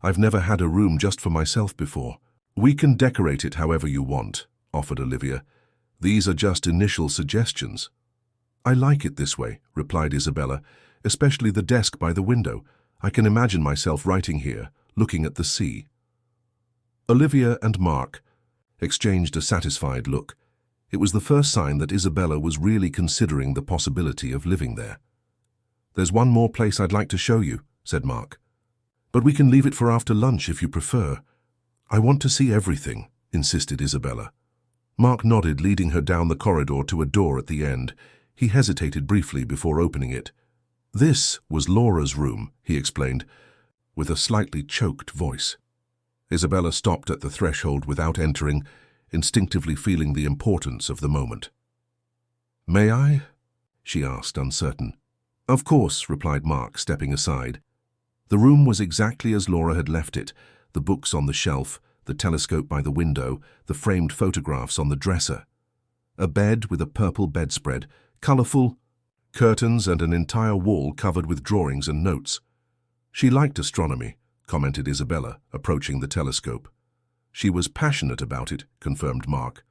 Speaker 1: "I've never had a room just for myself before." "We can decorate it however you want," offered Olivia. "These are just initial suggestions." "I like it this way," replied Isabella, "especially the desk by the window. I can imagine myself writing here, looking at the sea." Olivia and Mark exchanged a satisfied look. It was the first sign that Isabella was really considering the possibility of living there. "There's one more place I'd like to show you," said Mark. "But we can leave it for after lunch if you prefer." "I want to see everything," insisted Isabella. Mark nodded, leading her down the corridor to a door at the end. He hesitated briefly before opening it. "This was Laura's room," he explained, with a slightly choked voice. Isabella stopped at the threshold without entering, instinctively feeling the importance of the moment. "May I?" she asked, uncertain. "Of course," replied Mark, stepping aside. The room was exactly as Laura had left it, the books on the shelf, the telescope by the window, the framed photographs on the dresser. A bed with a purple bedspread, colourful curtains and an entire wall covered with drawings and notes. "She liked astronomy," commented Isabella, approaching the telescope. "She was passionate about it," confirmed Mark.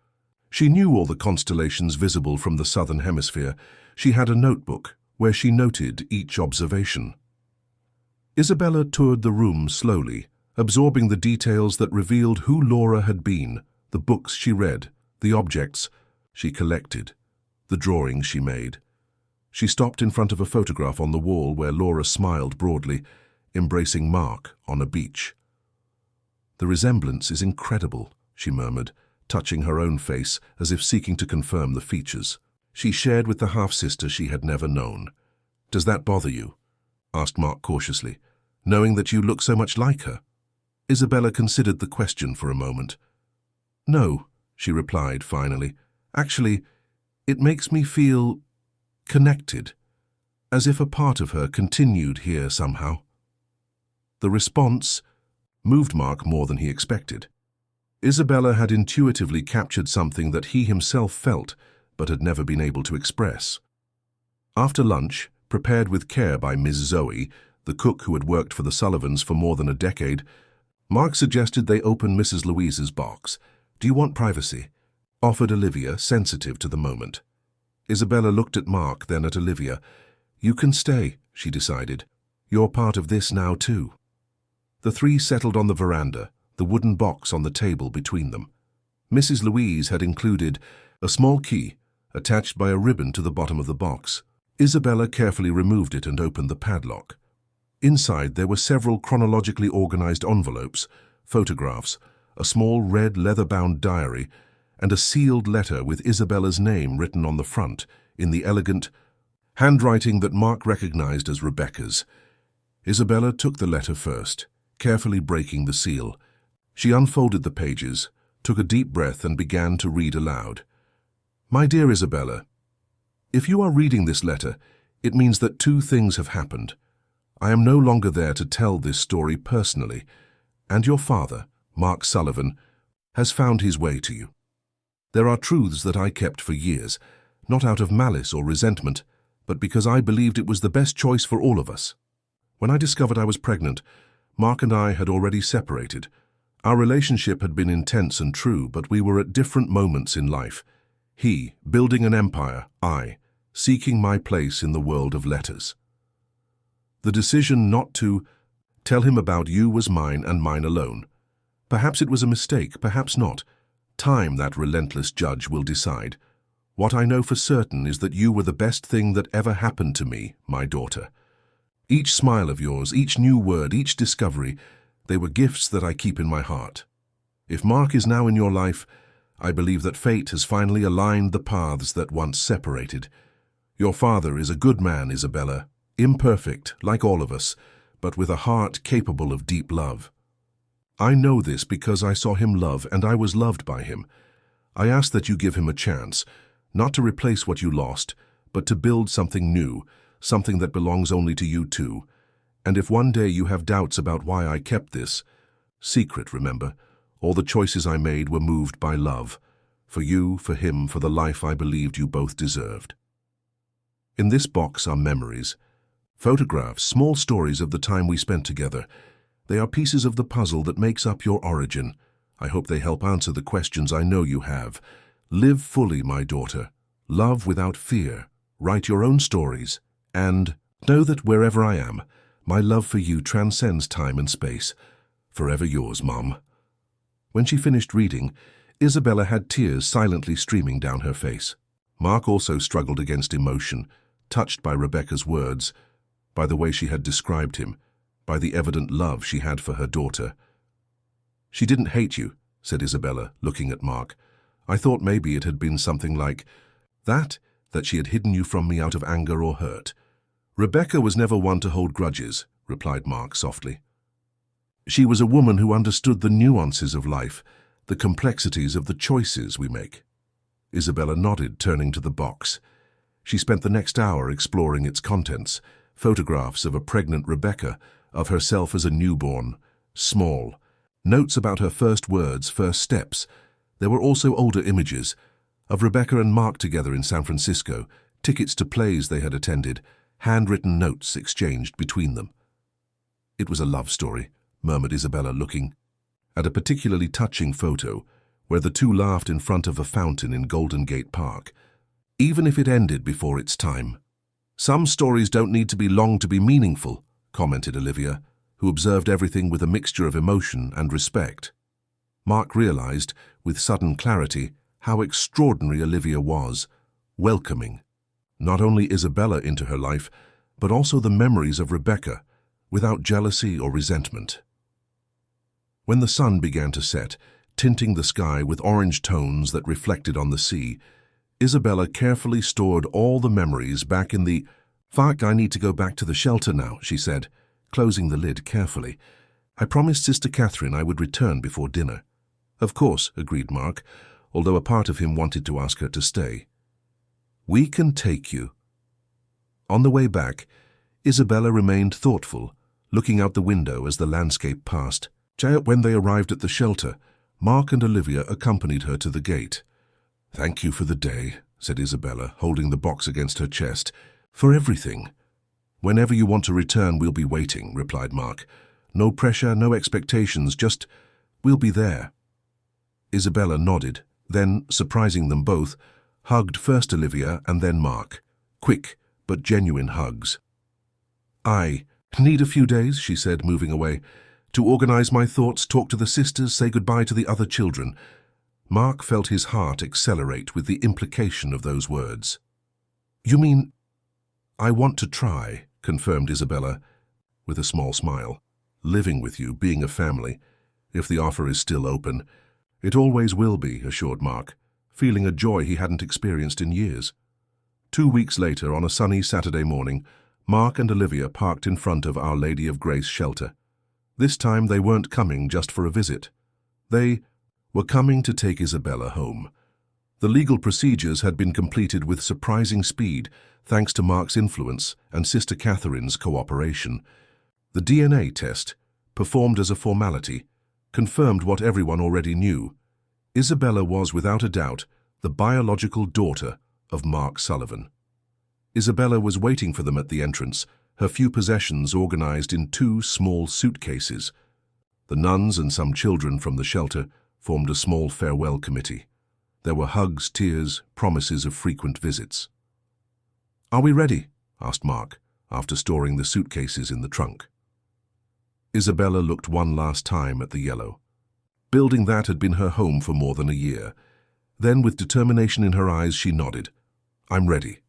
Speaker 1: "She knew all the constellations visible from the southern hemisphere. She had a notebook where she noted each observation." Isabella toured the room slowly, absorbing the details that revealed who Laura had been, the books she read, the objects she collected, the drawings she made. She stopped in front of a photograph on the wall where Laura smiled broadly, embracing Mark on a beach. "The resemblance is incredible," she murmured, touching her own face as if seeking to confirm the features she shared with the half-sister she had never known. "Does that bother you?" asked Mark cautiously, "knowing that you look so much like her?" Isabella considered the question for a moment. "No," she replied finally. "Actually, it makes me feel connected, as if a part of her continued here somehow." The response moved Mark more than he expected. Isabella had intuitively captured something that he himself felt but had never been able to express. After lunch, prepared with care by Miss Zoe, the cook who had worked for the Sullivans for more than a decade, Mark suggested they open Mrs. Louise's box. "Do you want privacy?" offered Olivia, sensitive to the moment. Isabella looked at Mark, then at Olivia. "You can stay," she decided. "You're part of this now, too." The three settled on the veranda, the wooden box on the table between them. Mrs. Louise had included a small key attached by a ribbon to the bottom of the box. Isabella carefully removed it and opened the padlock. Inside there were several chronologically organized envelopes, photographs, a small red leather-bound diary, and a sealed letter with Isabella's name written on the front in the elegant handwriting that Mark recognized as Rebecca's. Isabella took the letter first, carefully breaking the seal. She unfolded the pages, took a deep breath and began to read aloud. "My dear Isabella, if you are reading this letter, it means that two things have happened. I am no longer there to tell this story personally, and your father, Mark Sullivan, has found his way to you. There are truths that I kept for years, not out of malice or resentment, but because I believed it was the best choice for all of us. When I discovered I was pregnant, Mark and I had already separated. Our relationship had been intense and true, but we were at different moments in life. He, building an empire, I, seeking my place in the world of letters. The decision not to tell him about you was mine and mine alone. Perhaps it was a mistake, perhaps not. Time, that relentless judge, will decide. What I know for certain is that you were the best thing that ever happened to me, my daughter. Each smile of yours, each new word, each discovery, they were gifts that I keep in my heart. If Mark is now in your life, I believe that fate has finally aligned the paths that once separated. Your father is a good man, Isabella, imperfect, like all of us, but with a heart capable of deep love. I know this because I saw him love and I was loved by him. I ask that you give him a chance, not to replace what you lost, but to build something new, something that belongs only to you two. And if one day you have doubts about why I kept this secret, remember, all the choices I made were moved by love, for you, for him, for the life I believed you both deserved. In this box are memories, photographs, small stories of the time we spent together. They are pieces of the puzzle that makes up your origin. I hope they help answer the questions I know you have. Live fully, my daughter. Love without fear. Write your own stories. And know that wherever I am, my love for you transcends time and space. Forever yours, Mom. When she finished reading, Isabella had tears silently streaming down her face. Mark also struggled against emotion, touched by Rebecca's words. by the way she had described him, by the evident love she had for her daughter. "She didn't hate you," said Isabella, looking at Mark. "I thought maybe it had been something like that she had hidden you from me out of anger or hurt." "Rebecca was never one to hold grudges," replied Mark softly. "She was a woman who understood the nuances of life, the complexities of the choices we make." Isabella nodded, turning to the box. She spent the next hour exploring its contents, photographs of a pregnant Rebecca, of herself as a newborn, small, notes about her first words, first steps. There were also older images of Rebecca and Mark together in San Francisco, tickets to plays they had attended, handwritten notes exchanged between them. "It was a love story," murmured Isabella, looking at a particularly touching photo where the two laughed in front of a fountain in Golden Gate Park. "Even if it ended before its time." "Some stories don't need to be long to be meaningful," commented Olivia, who observed everything with a mixture of emotion and respect. Mark realized, with sudden clarity, how extraordinary Olivia was, welcoming not only Isabella into her life, but also the memories of Rebecca, without jealousy or resentment. When the sun began to set, tinting the sky with orange tones that reflected on the sea, Isabella carefully stored all the memories back in the "Fuck, I need to go back to the shelter now," she said, closing the lid carefully. "I promised Sister Catherine I would return before dinner." "Of course," agreed Mark, although a part of him wanted to ask her to stay. "We can take you." On the way back, Isabella remained thoughtful, looking out the window as the landscape passed. When they arrived at the shelter, Mark and Olivia accompanied her to the gate. "Thank you for the day," said Isabella, holding the box against her chest. "For everything." "Whenever you want to return, we'll be waiting," replied Mark. "No pressure, no expectations, just we'll be there." Isabella nodded, then, surprising them both, hugged first Olivia and then Mark. Quick but genuine hugs. "I need a few days," she said, moving away, "to organize my thoughts, talk to the sisters, say goodbye to the other children." Mark felt his heart accelerate with the implication of those words. "You mean—" "I want to try," confirmed Isabella, with a small smile. "Living with you, being a family, if the offer is still open." "It always will be," assured Mark, feeling a joy he hadn't experienced in years. 2 weeks later, on a sunny Saturday morning, Mark and Olivia parked in front of Our Lady of Grace shelter. This time they weren't coming just for a visit. They were coming to take Isabella home. The legal procedures had been completed with surprising speed, thanks to Mark's influence and Sister Catherine's cooperation. The DNA test, performed as a formality, confirmed what everyone already knew. Isabella was, without a doubt, the biological daughter of Mark Sullivan. Isabella was waiting for them at the entrance, her few possessions organized in 2 small suitcases. The nuns and some children from the shelter formed a small farewell committee. There were hugs, tears, promises of frequent visits. "Are we ready?" asked Mark, after storing the suitcases in the trunk. Isabella looked one last time at the yellow. Building that had been her home for more than a year. Then, with determination in her eyes, she nodded. "I'm ready."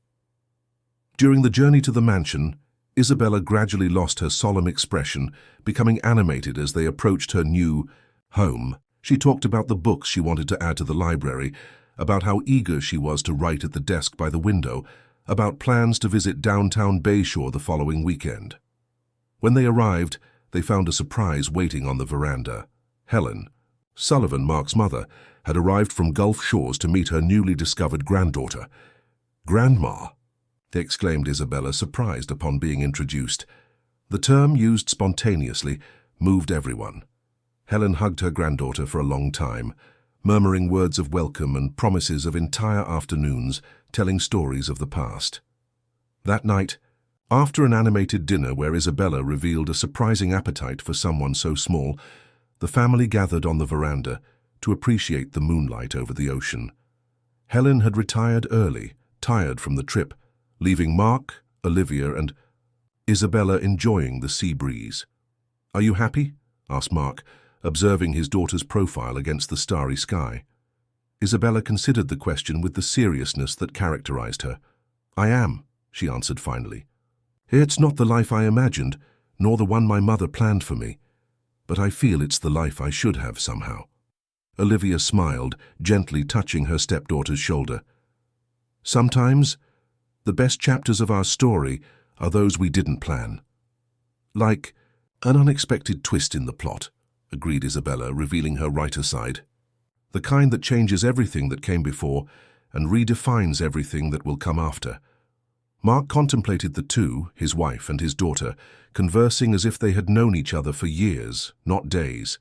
Speaker 1: During the journey to the mansion, Isabella gradually lost her solemn expression, becoming animated as they approached her new home. She talked about the books she wanted to add to the library, about how eager she was to write at the desk by the window, about plans to visit downtown Bayshore the following weekend. When they arrived, they found a surprise waiting on the veranda. Helen, Sullivan, Mark's mother, had arrived from Gulf Shores to meet her newly discovered granddaughter. "Grandma," exclaimed Isabella, surprised upon being introduced. The term, used spontaneously, moved everyone. Helen hugged her granddaughter for a long time, murmuring words of welcome and promises of entire afternoons, telling stories of the past. That night, after an animated dinner where Isabella revealed a surprising appetite for someone so small, the family gathered on the veranda to appreciate the moonlight over the ocean. Helen had retired early, tired from the trip, leaving Mark, Olivia, and Isabella enjoying the sea breeze. "Are you happy?" asked Mark, observing his daughter's profile against the starry sky. Isabella considered the question with the seriousness that characterized her. "I am," she answered finally. It's not the life I imagined, nor the one my mother planned for me, but I feel it's the life I should have somehow. Olivia smiled, gently touching her stepdaughter's shoulder. Sometimes, the best chapters of our story are those we didn't plan. Like an unexpected twist in the plot, agreed Isabella, revealing her writer side. The kind that changes everything that came before and redefines everything that will come after. Mark contemplated the two, his wife and his daughter, conversing as if they had known each other for years, not days.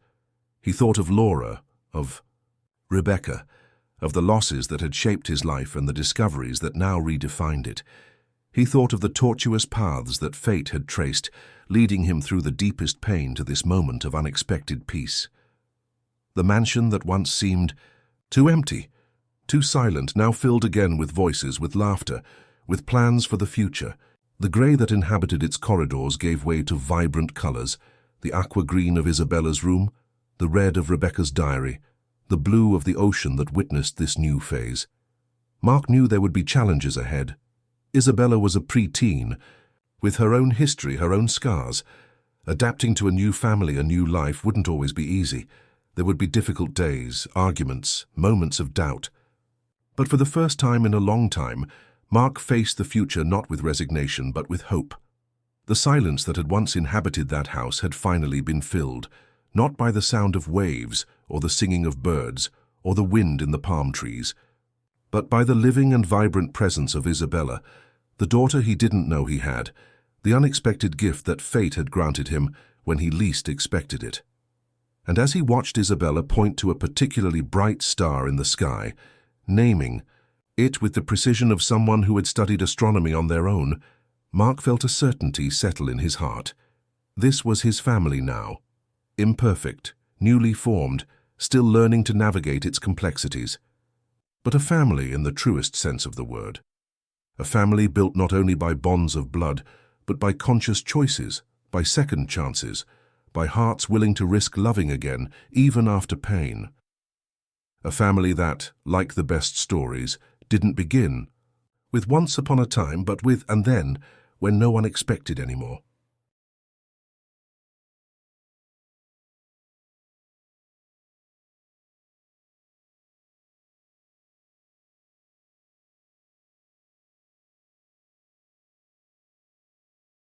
Speaker 1: He thought of Laura, of Rebecca, of the losses that had shaped his life and the discoveries that now redefined it. He thought of the tortuous paths that fate had traced, leading him through the deepest pain to this moment of unexpected peace. The mansion that once seemed too empty, too silent, now filled again with voices, with laughter, with plans for the future. The grey that inhabited its corridors gave way to vibrant colours, the aqua green of Isabella's room, the red of Rebecca's diary, the blue of the ocean that witnessed this new phase. Mark knew there would be challenges ahead. Isabella was a pre-teen, with her own history, her own scars. Adapting to a new family, a new life wouldn't always be easy. There would be difficult days, arguments, moments of doubt. But for the first time in a long time, Mark faced the future not with resignation but with hope. The silence that had once inhabited that house had finally been filled, not by the sound of waves or the singing of birds or the wind in the palm trees, but by the living and vibrant presence of Isabella, the daughter he didn't know he had, the unexpected gift that fate had granted him when he least expected it. And as he watched Isabella point to a particularly bright star in the sky, naming it with the precision of someone who had studied astronomy on their own, Mark felt a certainty settle in his heart. This was his family now. Imperfect, newly formed, still learning to navigate its complexities. But a family in the truest sense of the word. A family built not only by bonds of blood, but by conscious choices, by second chances, by hearts willing to risk loving again, even after pain. A family that, like the best stories, didn't begin with once upon a time, but with and then, when no one expected anymore.